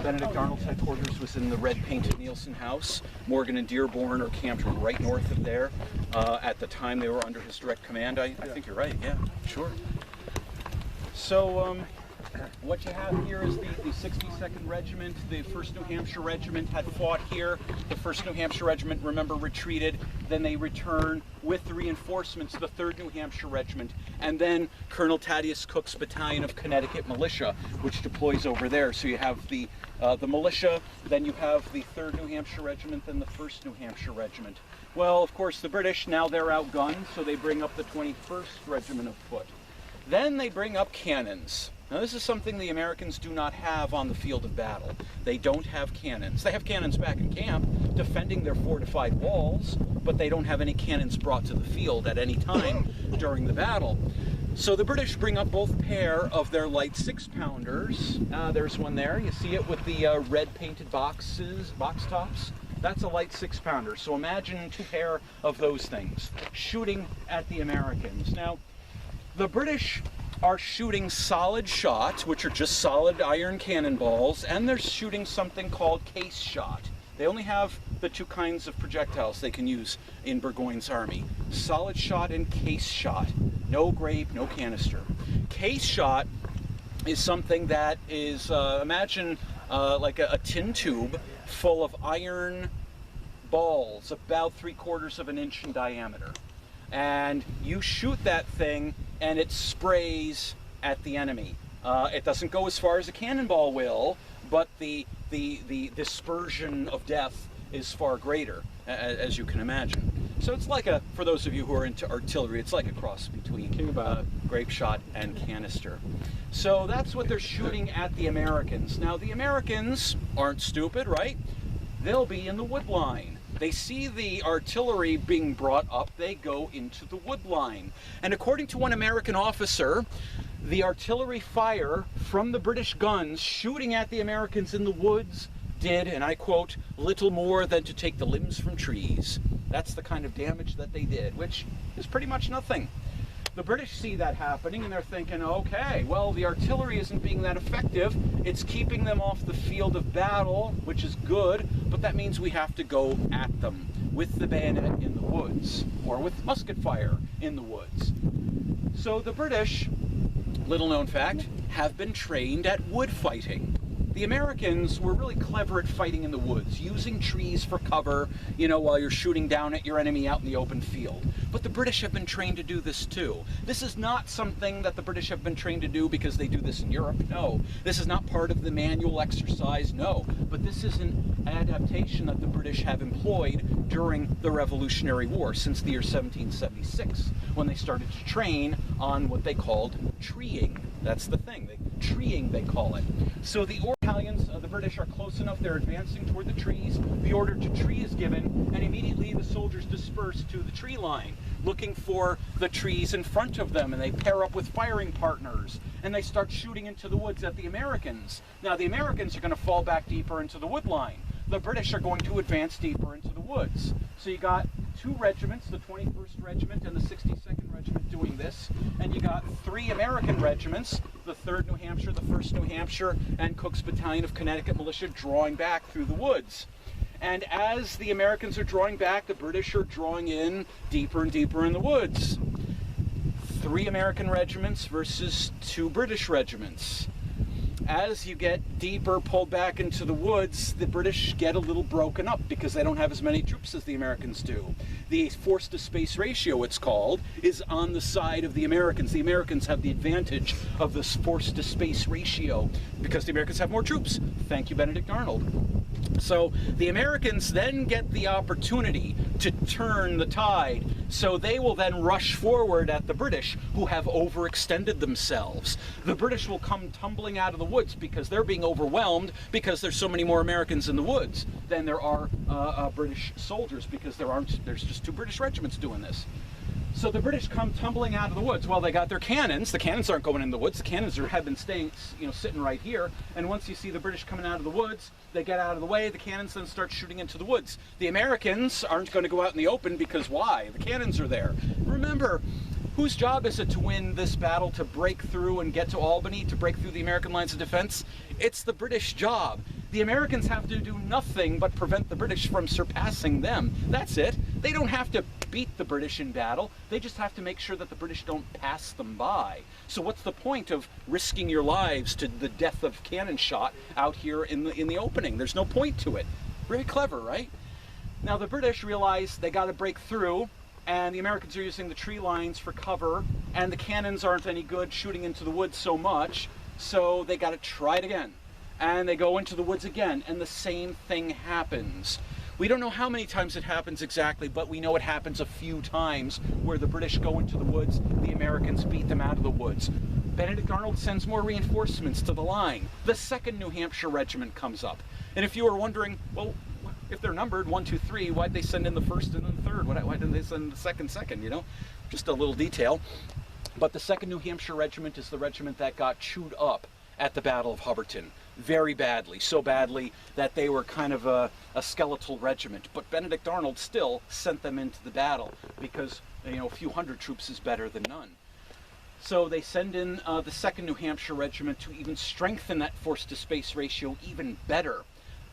Benedict Arnold's headquarters was in the red painted Nielsen house. Morgan and Dearborn are camped right north of there. At the time they were under his direct command. I think you're right, yeah, sure. So what you have here is the 62nd Regiment. The 1st New Hampshire Regiment had fought here. The 1st New Hampshire Regiment, remember, retreated. Then they return with the reinforcements, the 3rd New Hampshire Regiment, and then Colonel Thaddeus Cook's Battalion of Connecticut Militia, which deploys over there. So you have the militia, then you have the 3rd New Hampshire Regiment, then the 1st New Hampshire Regiment. Well, of course, the British, now they're outgunned, so they bring up the 21st Regiment of Foot. Then they bring up cannons. Now this is something the Americans do not have on the field of battle. They don't have cannons. They have cannons back in camp defending their fortified walls, but they don't have any cannons brought to the field at any time during the battle. So the British bring up both pair of their light 6-pounders. There's one there. You see it with the red painted box tops. That's a light 6-pounder. So imagine 2 pair of those things shooting at the Americans. Now, the British are shooting solid shots, which are just solid iron cannonballs, and they're shooting something called case shot. They only have the 2 kinds of projectiles they can use in Burgoyne's army. Solid shot and case shot. No grape, no canister. Case shot is something that is, imagine like a tin tube full of iron balls, about 3/4 of an inch in diameter. And you shoot that thing and it sprays at the enemy. It doesn't go as far as a cannonball will, but the dispersion of death is far greater, as you can imagine. So it's like a, for those of you who are into artillery, it's like a cross between grape shot and canister. So that's what they're shooting at the Americans. Now the Americans aren't stupid, right? They'll be in the wood line. They see the artillery being brought up, they go into the wood line. And according to one American officer, the artillery fire from the British guns shooting at the Americans in the woods did, and I quote, little more than to take the limbs from trees. That's the kind of damage that they did, which is pretty much nothing. The British see that happening and they're thinking, okay, well, the artillery isn't being that effective. It's keeping them off the field of battle, which is good, but that means we have to go at them with the bayonet in the woods or with musket fire in the woods. So the British, little known fact, have been trained at wood fighting. The Americans were really clever at fighting in the woods, using trees for cover, you know, while you're shooting down at your enemy out in the open field. But the British have been trained to do this too. This is not something that the British have been trained to do because they do this in Europe, no. This is not part of the manual exercise, no. But this is an adaptation that the British have employed during the Revolutionary War, since the year 1776, when they started to train on what they called treeing. That's the thing, treeing they call it. So the battalions, the British are close enough, they're advancing toward the trees, the order to tree is given, and immediately the soldiers disperse to the tree line, looking for the trees in front of them, and they pair up with firing partners, and they start shooting into the woods at the Americans. Now the Americans are going to fall back deeper into the wood line. The British are going to advance deeper into the woods. So you got two regiments, the 21st Regiment and the 62nd Regiment doing this, and you got three American regiments, the 3rd New Hampshire, the 1st New Hampshire, and Cook's Battalion of Connecticut Militia drawing back through the woods. And as the Americans are drawing back, the British are drawing in deeper and deeper in the woods. 3 American regiments versus 2 British regiments. As you get deeper, pulled back into the woods, the British get a little broken up because they don't have as many troops as the Americans do. The force to space ratio, it's called, is on the side of the Americans. The Americans have the advantage of this force to space ratio because the Americans have more troops. Thank you, Benedict Arnold. So the Americans then get the opportunity to turn the tide. So they will then rush forward at the British, who have overextended themselves. The British will come tumbling out of the woods because they're being overwhelmed because there's so many more Americans in the woods than there are British soldiers, because there's just 2 British regiments doing this. So the British come tumbling out of the woods. Well, they got their cannons. The cannons aren't going in the woods. The cannons have been staying, sitting right here. And once you see the British coming out of the woods, they get out of the way. The cannons then start shooting into the woods. The Americans aren't going to go out in the open because why? The cannons are there. Remember, whose job is it to win this battle, to break through and get to Albany, to break through the American lines of defense? It's the British job. The Americans have to do nothing but prevent the British from surpassing them. That's it. They don't have to beat the British in battle. They just have to make sure that the British don't pass them by. So what's the point of risking your lives to the death of cannon shot out here in the opening? There's no point to it. Very clever, right? Now the British realize they got to break through, and the Americans are using the tree lines for cover, and the cannons aren't any good shooting into the woods so much, so they got to try it again. And they go into the woods again, and the same thing happens. We don't know how many times it happens exactly, but we know it happens a few times where the British go into the woods, the Americans beat them out of the woods. Benedict Arnold sends more reinforcements to the line. The 2nd New Hampshire Regiment comes up. And if you were wondering, well, if they're numbered 1, 2, 3, why'd they send in the 1st and then the 3rd? Why didn't they send the 2nd, Just a little detail. But the 2nd New Hampshire Regiment is the regiment that got chewed up at the Battle of Hubbardton. Very badly, so badly that they were kind of a skeletal regiment. But Benedict Arnold still sent them into the battle because, a few hundred troops is better than none. So they send in the 2nd New Hampshire Regiment to even strengthen that force to space ratio even better.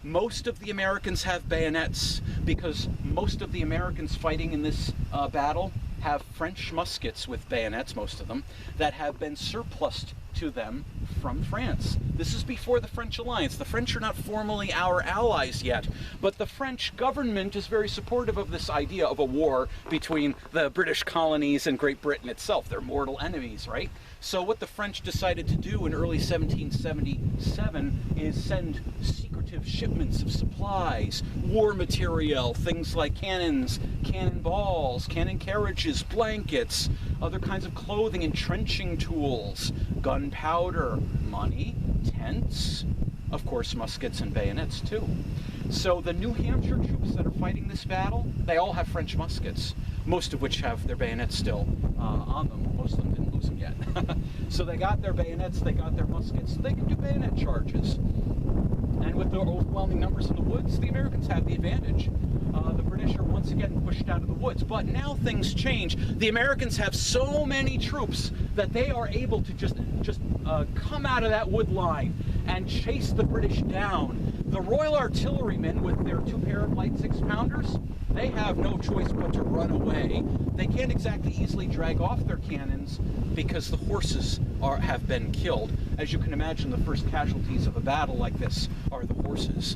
Most of the Americans have bayonets because most of the Americans fighting in this battle have French muskets with bayonets, most of them, that have been surplused to them from France. This is before the French alliance. The French are not formally our allies yet, but the French government is very supportive of this idea of a war between the British colonies and Great Britain itself. They're mortal enemies, right? So what the French decided to do in early 1777 is send secret lucrative shipments of supplies, war material, things like cannons, cannonballs, cannon carriages, blankets, other kinds of clothing, entrenching tools, gunpowder, money, tents, of course muskets and bayonets too. So the New Hampshire troops that are fighting this battle, they all have French muskets, most of which have their bayonets still on them. Most of them didn't lose them yet. So they got their bayonets, they got their muskets, so they can do bayonet charges. And with the overwhelming numbers in the woods, the Americans have the advantage. The British are once again pushed out of the woods. But now things change. The Americans have so many troops that they are able to just come out of that wood line and chase the British down. The Royal Artillerymen, with their 2 pair of light 6-pounders, they have no choice but to run away. They can't exactly easily drag off their cannons because the horses have been killed. As you can imagine, the first casualties of a battle like this are the horses,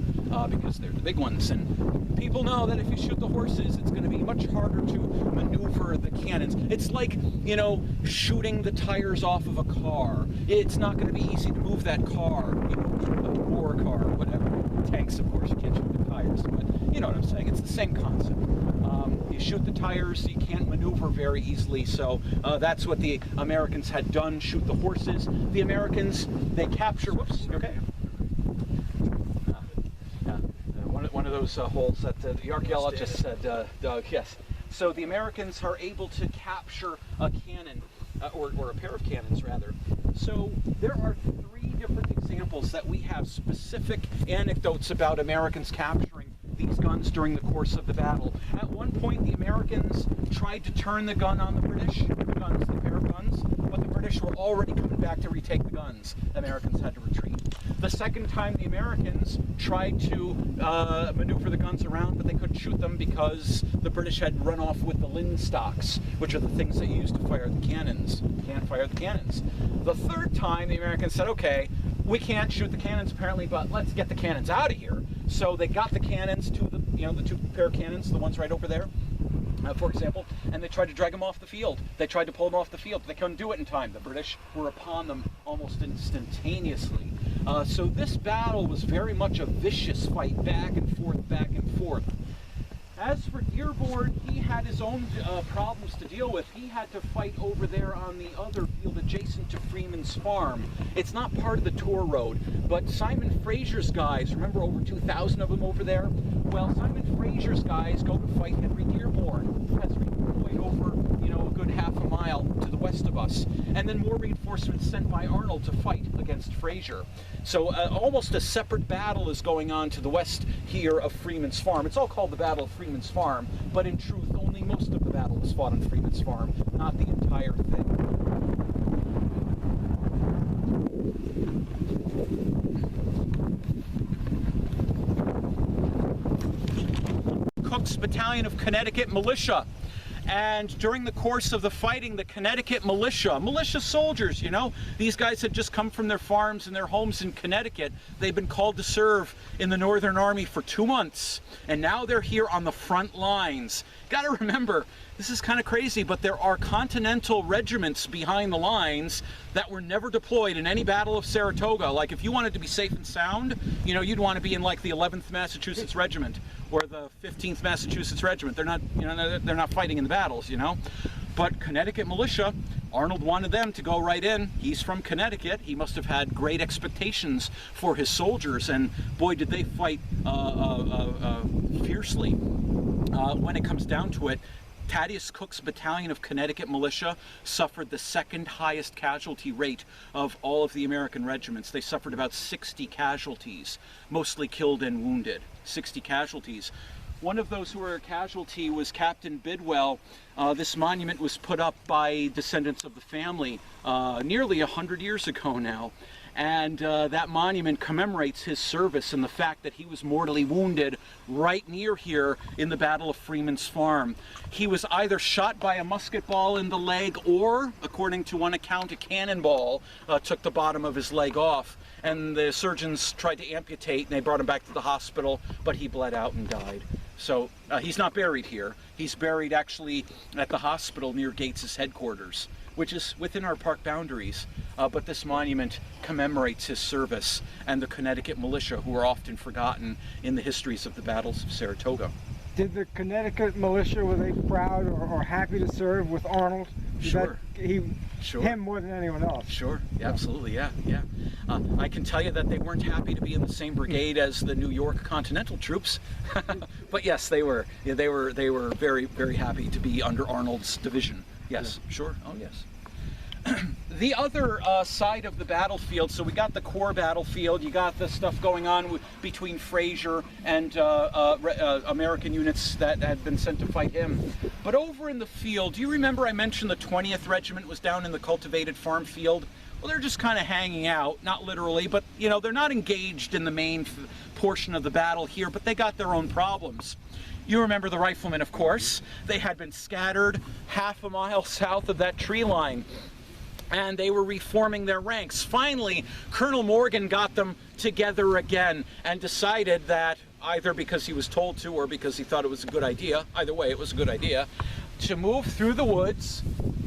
because they're the big ones. And people know that if you shoot the horses, it's going to be much harder to maneuver the cannons. It's like, you know, shooting the tires off of a car. It's not going to be easy to move that car, you know, a war car or whatever. Tanks, of course, you can't shoot the tires, but you know what I'm saying. It's the same concept. You shoot the tires, you can't maneuver very easily, so that's what the Americans had done, shoot the horses. The Americans, they capture, whoops, you okay? One of those holes that the archaeologist said dug, yes. So the Americans are able to capture a cannon, or a pair of cannons rather. So there are 3 different examples that we have specific anecdotes about Americans capturing these guns during the course of the battle. At one point, the Americans tried to turn the gun on the British, the pair of guns, but the British were already coming back to retake the guns. The Americans had to retreat. The second time, the Americans tried to maneuver the guns around, but they couldn't shoot them because the British had run off with the linstocks, which are the things they use to fire the cannons. You can't fire the cannons. The third time, the Americans said, okay, we can't shoot the cannons apparently, but let's get the cannons out of here. So they got the cannons to the, you know, the 2 pair of cannons, the ones right over there, for example, and they tried to drag them off the field. They tried to pull them off the field, but they couldn't do it in time. The British were upon them almost instantaneously. So this battle was very much a vicious fight, back and forth, back and forth. As for Dearborn, he had his own problems to deal with. He had to fight over there on the other field adjacent to Freeman's farm. It's not part of the tour road, but Simon Fraser's guys, remember over 2,000 of them over there? Well, Simon Fraser's guys go to fight Henry Dearborn, who has redeployed over, you know, a good half a mile to the west of us. And then more reinforcements sent by Arnold to fight against Fraser. So almost a separate battle is going on to the west here of Freeman's farm. It's all called the Battle of Freeman's farm, but in truth, only most of the battle was fought on Freeman's farm, not the entire thing. Cook's Battalion of Connecticut Militia. And during the course of the fighting, the Connecticut militia soldiers, you know, these guys had just come from their farms and their homes in Connecticut. They've been called to serve in the Northern Army for 2 months, and now they're here on the front lines. Gotta remember, this is kind of crazy, but there are Continental regiments behind the lines that were never deployed in any Battle of Saratoga. Like, if you wanted to be safe and sound, you know, you'd want to be in like the 11th Massachusetts Regiment or the 15th Massachusetts Regiment. They're not, you know, they're not fighting in the battles, you know. But Connecticut militia, Arnold wanted them to go right in. He's from Connecticut. He must have had great expectations for his soldiers, and boy, did they fight fiercely. When it comes down to it, Thaddeus Cook's Battalion of Connecticut Militia suffered the 2nd highest casualty rate of all of the American regiments. They suffered about 60 casualties, mostly killed and wounded. 60 casualties. One of those who were a casualty was Captain Bidwell. This monument was put up by descendants of the family nearly 100 years ago now. And that monument commemorates his service and the fact that he was mortally wounded right near here in the Battle of Freeman's Farm. He was either shot by a musket ball in the leg or, according to one account, a cannonball took the bottom of his leg off. And the surgeons tried to amputate, and they brought him back to the hospital, but he bled out and died. So he's not buried here. He's buried actually at the hospital near Gates's headquarters, which is within our park boundaries. but this monument commemorates his service and the Connecticut militia, who are often forgotten in the histories of the battles of Saratoga. Did the Connecticut militia, were they proud or happy to serve with Arnold? Sure. Sure. Him more than anyone else. Sure, absolutely, yeah. I can tell you that they weren't happy to be in the same brigade as the New York Continental troops, but yes, they were. Yeah, they were very, very happy to be under Arnold's division. Yes, sure. Oh, yes. The other side of the battlefield, so we got the core battlefield, you got the stuff going on between Fraser and American units that had been sent to fight him. But over in the field, do you remember I mentioned the 20th Regiment was down in the cultivated farm field? Well, they're just kind of hanging out, not literally, but you know, they're not engaged in the main portion of the battle here, but they got their own problems. You remember the riflemen, of course. They had been scattered half a mile south of that tree line, and they were reforming their ranks. Finally, Colonel Morgan got them together again and decided that, either because he was told to or because he thought it was a good idea, either way it was a good idea, to move through the woods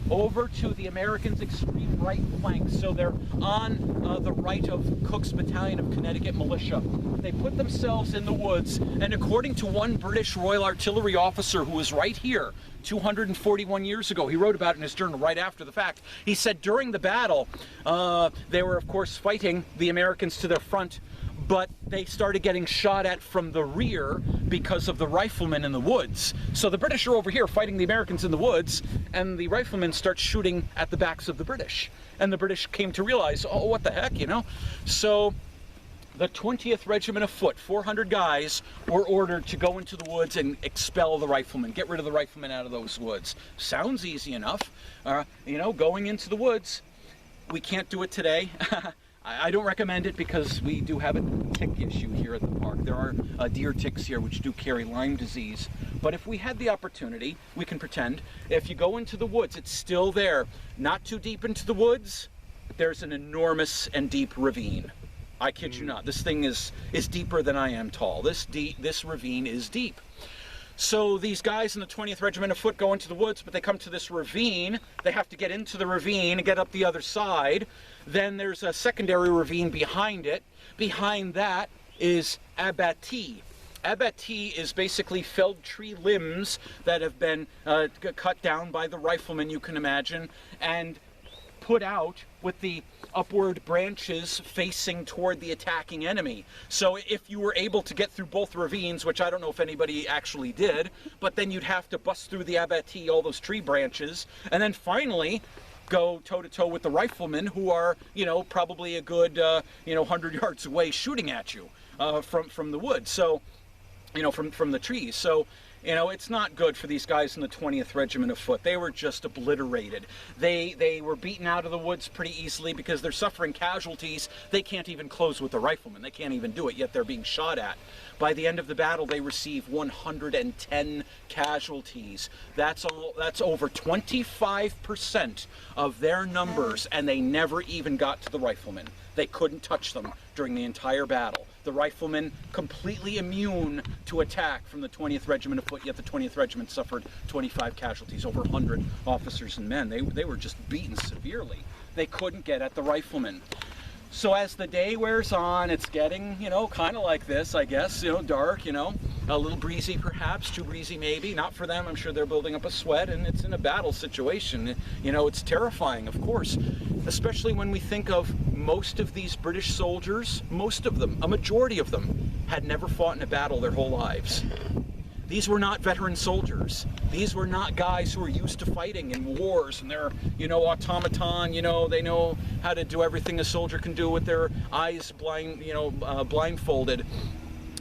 over to the Americans' extreme right flank. So they're on the right of Cook's Battalion of Connecticut Militia. They put themselves in the woods, and according to one British Royal Artillery officer who was right here 241 years ago, he wrote about it in his journal right after the fact, he said during the battle, they were of course fighting the Americans to their front, but they started getting shot at from the rear because of the riflemen in the woods. So the British are over here fighting the Americans in the woods, and the riflemen start shooting at the backs of the British. And the British came to realize, oh, what the heck, you know? So the 20th Regiment of Foot, 400 guys, were ordered to go into the woods and expel the riflemen, get rid of the riflemen out of those woods. Sounds easy enough, you know, going into the woods. We can't do it today. I don't recommend it because we do have a tick issue here at the park. There are deer ticks here which do carry Lyme disease. But if we had the opportunity, we can pretend, if you go into the woods, it's still there. Not too deep into the woods, there's an enormous and deep ravine. I kid you not. This thing is deeper than I am tall. This ravine is deep. So these guys in the 20th Regiment of Foot go into the woods, but they come to this ravine. They have to get into the ravine and get up the other side. Then there's a secondary ravine behind it. Behind that is abattis. Abattis is basically felled tree limbs that have been cut down by the riflemen, you can imagine, and put out with the upward branches facing toward the attacking enemy. So if you were able to get through both ravines, which I don't know if anybody actually did, but then you'd have to bust through the abattis, all those tree branches, and then finally go toe-to-toe with the riflemen, who are, you know, probably a good, 100 yards away shooting at you from the woods. So, you know, from the trees. So, you know, it's not good for these guys in the 20th Regiment of Foot. They were just obliterated. They were beaten out of the woods pretty easily because they're suffering casualties. They can't even close with the riflemen. They can't even do it, yet they're being shot at. By the end of the battle, they receive 110 casualties. That's over 25% of their numbers, and they never even got to the riflemen. They couldn't touch them during the entire battle. The riflemen completely immune to attack from the 20th Regiment of Foot, yet the 20th Regiment suffered 25 casualties, over 100 officers and men. They were just beaten severely. They couldn't get at the riflemen. So as the day wears on, it's getting, you know, kind of like this, I guess, you know, dark, you know, a little breezy perhaps, too breezy maybe. Not for them, I'm sure they're building up a sweat, and it's in a battle situation. You know, it's terrifying, of course, especially when we think of most of these British soldiers, most of them, a majority of them, had never fought in a battle their whole lives. These were not veteran soldiers. These were not guys who were used to fighting in wars, and they're, you know, automaton, you know, they know how to do everything a soldier can do with their eyes blindfolded.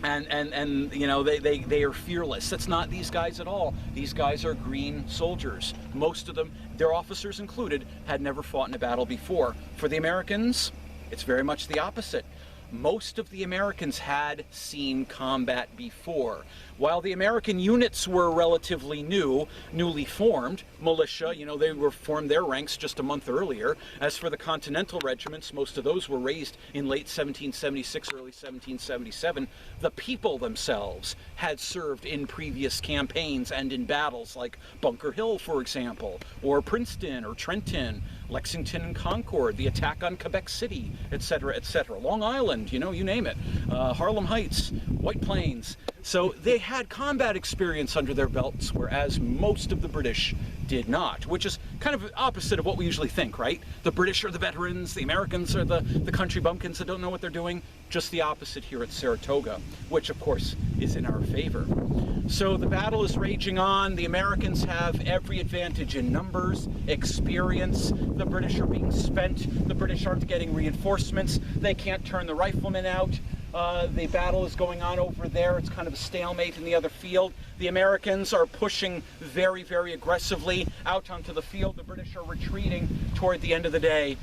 And you know, they are fearless. That's not these guys at all. These guys are green soldiers. Most of them, their officers included, had never fought in a battle before. For the Americans, it's very much the opposite. Most of the Americans had seen combat before. While the American units were relatively newly formed, militia, you know, they were formed their ranks just a month earlier. As for the Continental regiments, most of those were raised in late 1776, early 1777. The people themselves had served in previous campaigns and in battles like Bunker Hill, for example, or Princeton or Trenton, Lexington and Concord, the attack on Quebec City, etc., etc. Long Island, you know, you name it. Harlem Heights, White Plains. So they had combat experience under their belts, whereas most of the British did not, which is kind of opposite of what we usually think, right? The British are the veterans, the Americans are the country bumpkins that don't know what they're doing. Just the opposite here at Saratoga, which of course is in our favor. So the battle is raging on. The Americans have every advantage in numbers, experience. The British are being spent. The British aren't getting reinforcements. They can't turn the riflemen out. The battle is going on over there. It's kind of a stalemate in the other field. The Americans are pushing very, very aggressively out onto the field. The British are retreating toward the end of the day.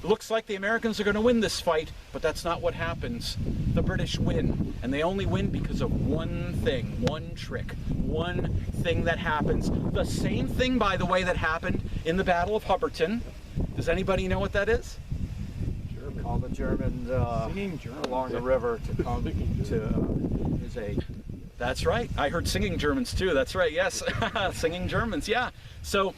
It looks like the Americans are going to win this fight, but that's not what happens. The British win, and they only win because of one thing, one trick, one thing that happens. The same thing, by the way, that happened in the Battle of Hubbardton. Does anybody know what that is? All the Germans along the river to come to his aid. That's right. I heard singing Germans too. That's right. Yes, singing Germans. Yeah. So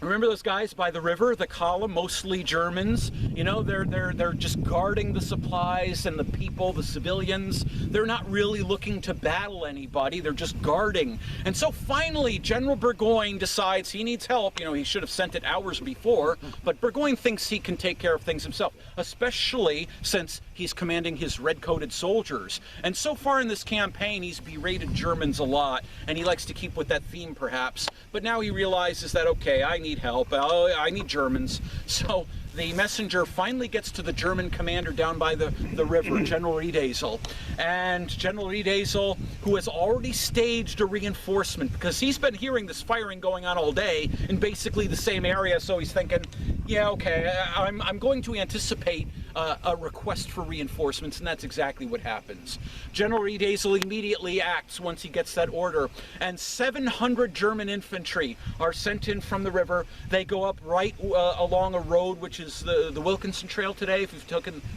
remember those guys by the river, the column, mostly Germans. You know, they're just guarding the supplies and the people, the civilians. They're not really looking to battle anybody. They're just guarding. And so finally, General Burgoyne decides he needs help. You know, he should have sent it hours before, but Burgoyne thinks he can take care of things himself, especially since he's commanding his red-coated soldiers. And so far in this campaign, he's berated Germans a lot, and he likes to keep with that theme, perhaps. But now he realizes that, okay, I need help. I need Germans. So the messenger finally gets to the German commander down by the river, General Riedesel. And General Riedesel, who has already staged a reinforcement, because he's been hearing this firing going on all day in basically the same area, so he's thinking, yeah, okay, I'm going to anticipate a request for reinforcements, and that's exactly what happens. General Riedesel immediately acts once he gets that order, and 700 German infantry are sent in from the river. They go up right along a road, which is the Wilkinson Trail today. If you've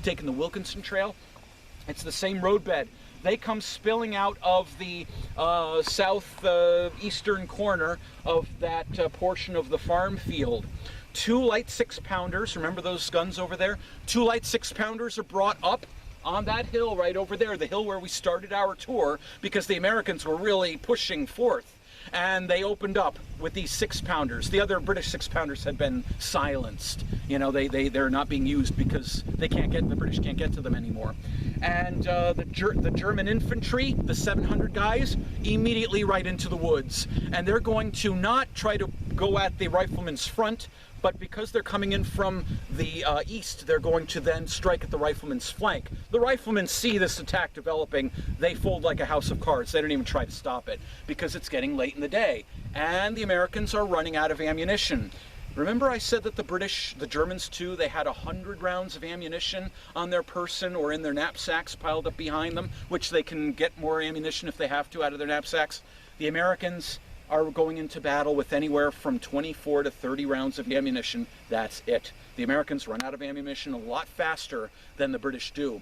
taken the Wilkinson Trail, it's the same roadbed. They come spilling out of the southeastern corner of that portion of the farm field. 2 light 6-pounders, remember those guns over there? 2 light 6-pounders are brought up on that hill right over there, the hill where we started our tour, because the Americans were really pushing forth. And they opened up with these 6-pounders. The other British 6-pounders had been silenced. You know, they're not being used because the British can't get to them anymore. And the German infantry, the 700 guys, immediately right into the woods. And they're going to not try to go at the riflemen's front, but because they're coming in from the east, they're going to then strike at the riflemen's flank. The riflemen see this attack developing. They fold like a house of cards. They don't even try to stop it because it's getting late in the day. And the Americans are running out of ammunition. Remember I said that the Germans too, they had 100 rounds of ammunition on their person or in their knapsacks piled up behind them, which they can get more ammunition if they have to out of their knapsacks. The Americans are going into battle with anywhere from 24 to 30 rounds of ammunition. That's it. The Americans run out of ammunition a lot faster than the British do.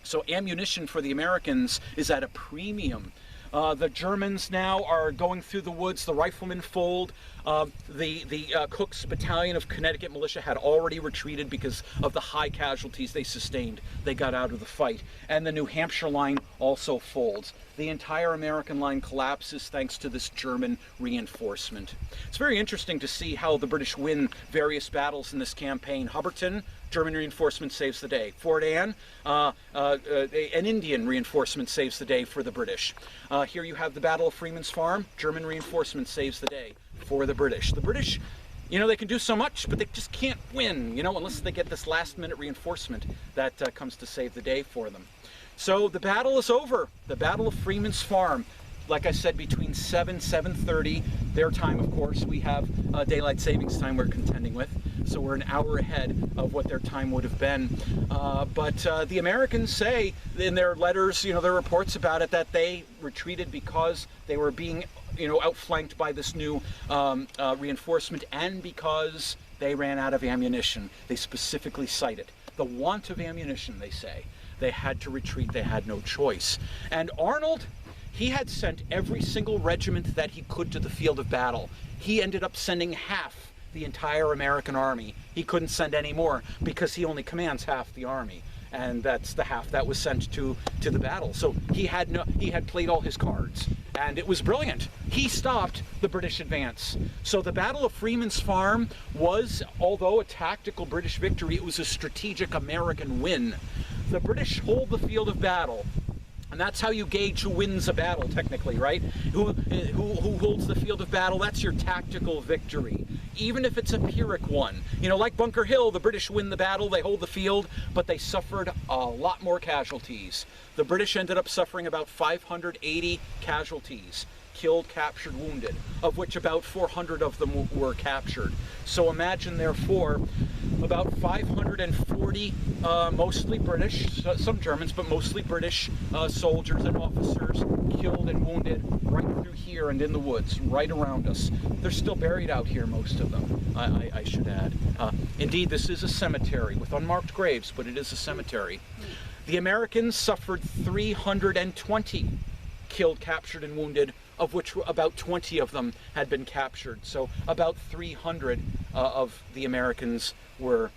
So ammunition for the Americans is at a premium. The Germans now are going through the woods. The riflemen fold. The Cook's Battalion of Connecticut Militia had already retreated because of the high casualties they sustained. They got out of the fight. And the New Hampshire line also folds. The entire American line collapses thanks to this German reinforcement. It's very interesting to see how the British win various battles in this campaign. Hubbardton, German reinforcement saves the day. Fort Anne, an Indian reinforcement saves the day for the British. Here you have the Battle of Freeman's Farm. German reinforcement saves the day for the British. The British, you know, they can do so much, but they just can't win, you know, unless they get this last-minute reinforcement that comes to save the day for them. So the battle is over. The Battle of Freeman's Farm. Like I said, between 7:30, their time, of course, we have daylight savings time we're contending with. So we're an hour ahead of what their time would have been. But the Americans say in their letters, you know, their reports about it, that they retreated because they were being, you know, outflanked by this new reinforcement and because they ran out of ammunition. They specifically cite it. The want of ammunition, they say. They had to retreat. They had no choice. And Arnold, he had sent every single regiment that he could to the field of battle. He ended up sending half the entire American army. He couldn't send any more because he only commands half the army, and that's the half that was sent to the battle. So he had played all his cards, and it was brilliant. He stopped the British advance. So the Battle of Freeman's Farm was, although a tactical British victory, it was a strategic American win. The British hold the field of battle. And that's how you gauge who wins a battle, technically, right? Who holds the field of battle, that's your tactical victory. Even if it's a Pyrrhic one. You know, like Bunker Hill, the British win the battle, they hold the field, but they suffered a lot more casualties. The British ended up suffering about 580 casualties. Killed, captured, wounded, of which about 400 of them were captured. So imagine, therefore, about 540, mostly British, some Germans, but mostly British soldiers and officers killed and wounded right through here and in the woods, right around us. They're still buried out here, most of them, I should add. Indeed, this is a cemetery with unmarked graves, but it is a cemetery. The Americans suffered 320 killed, captured, and wounded, of which about 20 of them had been captured. So about 300 of the Americans were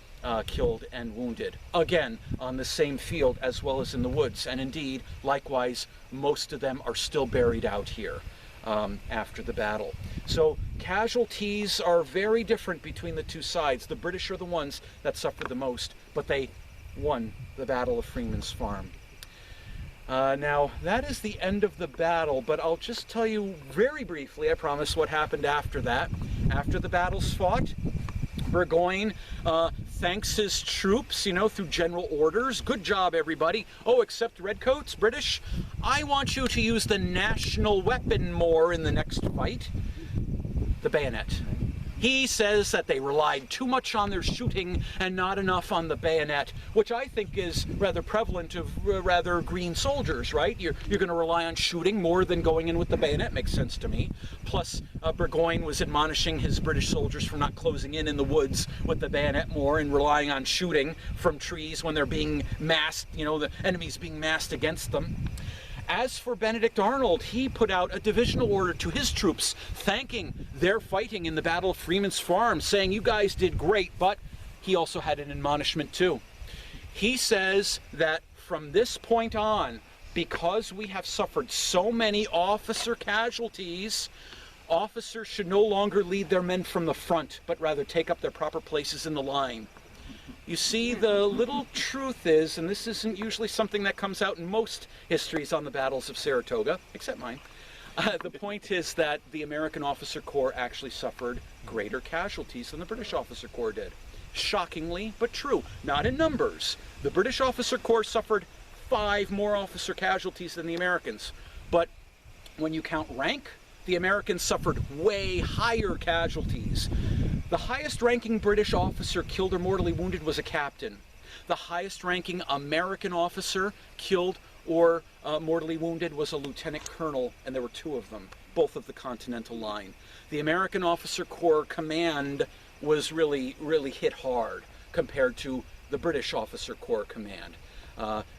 killed and wounded. Again, on the same field as well as in the woods. And indeed, likewise, most of them are still buried out here after the battle. So casualties are very different between the two sides. The British are the ones that suffered the most, but they won the Battle of Freeman's Farm. Now, that is the end of the battle, but I'll just tell you very briefly, I promise, what happened after that. After the battle's fought, Burgoyne thanks his troops, you know, through general orders. Good job, everybody. Oh, except Redcoats, British. I want you to use the national weapon more in the next fight. The bayonet. He says that they relied too much on their shooting and not enough on the bayonet, which I think is rather prevalent of rather green soldiers, right? You're going to rely on shooting more than going in with the bayonet, makes sense to me. Plus, Burgoyne was admonishing his British soldiers for not closing in the woods with the bayonet more and relying on shooting from trees when they're being massed, you know, the enemy's being massed against them. As for Benedict Arnold, he put out a divisional order to his troops, thanking their fighting in the Battle of Freeman's Farm, saying, you guys did great, but he also had an admonishment too. He says that from this point on, because we have suffered so many officer casualties, officers should no longer lead their men from the front, but rather take up their proper places in the line. You see, the little truth is, and this isn't usually something that comes out in most histories on the battles of Saratoga, except mine, the point is that the American Officer Corps actually suffered greater casualties than the British Officer Corps did. Shockingly, but true. Not in numbers. The British Officer Corps suffered 5 more officer casualties than the Americans. But when you count rank, the Americans suffered way higher casualties. The highest ranking British officer killed or mortally wounded was a captain. The highest ranking American officer killed or mortally wounded was a lieutenant colonel, and there were 2 of them, both of the Continental Line. The American Officer Corps command was really hit hard compared to the British Officer Corps command.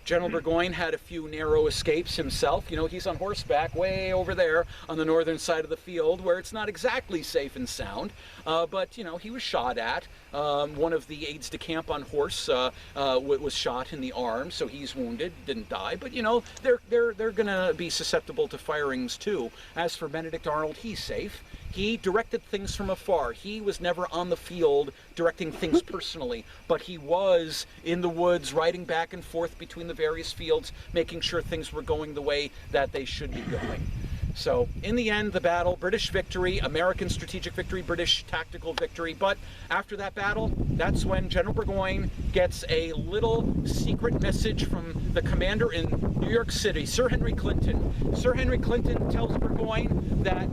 General Burgoyne had a few narrow escapes himself. You know, he's on horseback way over there on the northern side of the field where it's not exactly safe and sound, but, you know, he was shot at. One of the aides-de-camp on horse was shot in the arm, so he's wounded, didn't die, but, you know, they're going to be susceptible to firings too. As for Benedict Arnold, he's safe. He directed things from afar. He was never on the field directing things personally, but he was in the woods, riding back and forth between the various fields, making sure things were going the way that they should be going. So, in the end, the battle, British victory, American strategic victory, British tactical victory. But after that battle, that's when General Burgoyne gets a little secret message from the commander in New York City, Sir Henry Clinton. Sir Henry Clinton tells Burgoyne that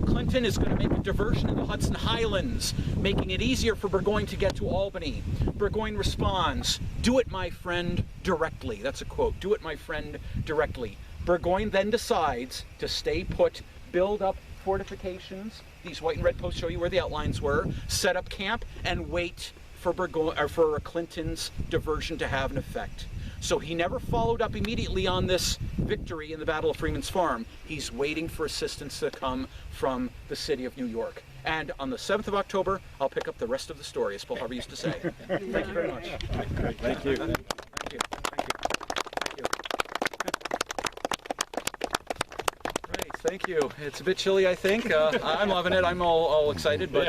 Clinton, is going to make a diversion in the Hudson Highlands, making it easier for Burgoyne to get to Albany. Burgoyne responds, "Do it, my friend, directly." That's a quote. "Do it, my friend, directly." Burgoyne then decides to stay put, build up fortifications. These white and red posts show you where the outlines were. Set up camp and wait for Clinton's diversion to have an effect. So he never followed up immediately on this victory in the Battle of Freeman's Farm. He's waiting for assistance to come from the city of New York. And on the 7th of October, I'll pick up the rest of the story, as Paul Harvey used to say. Thank you very much. Thank you. Thank you. Thank you. Thank you. Right, thank you. It's a bit chilly, I think. I'm loving it. I'm all excited, but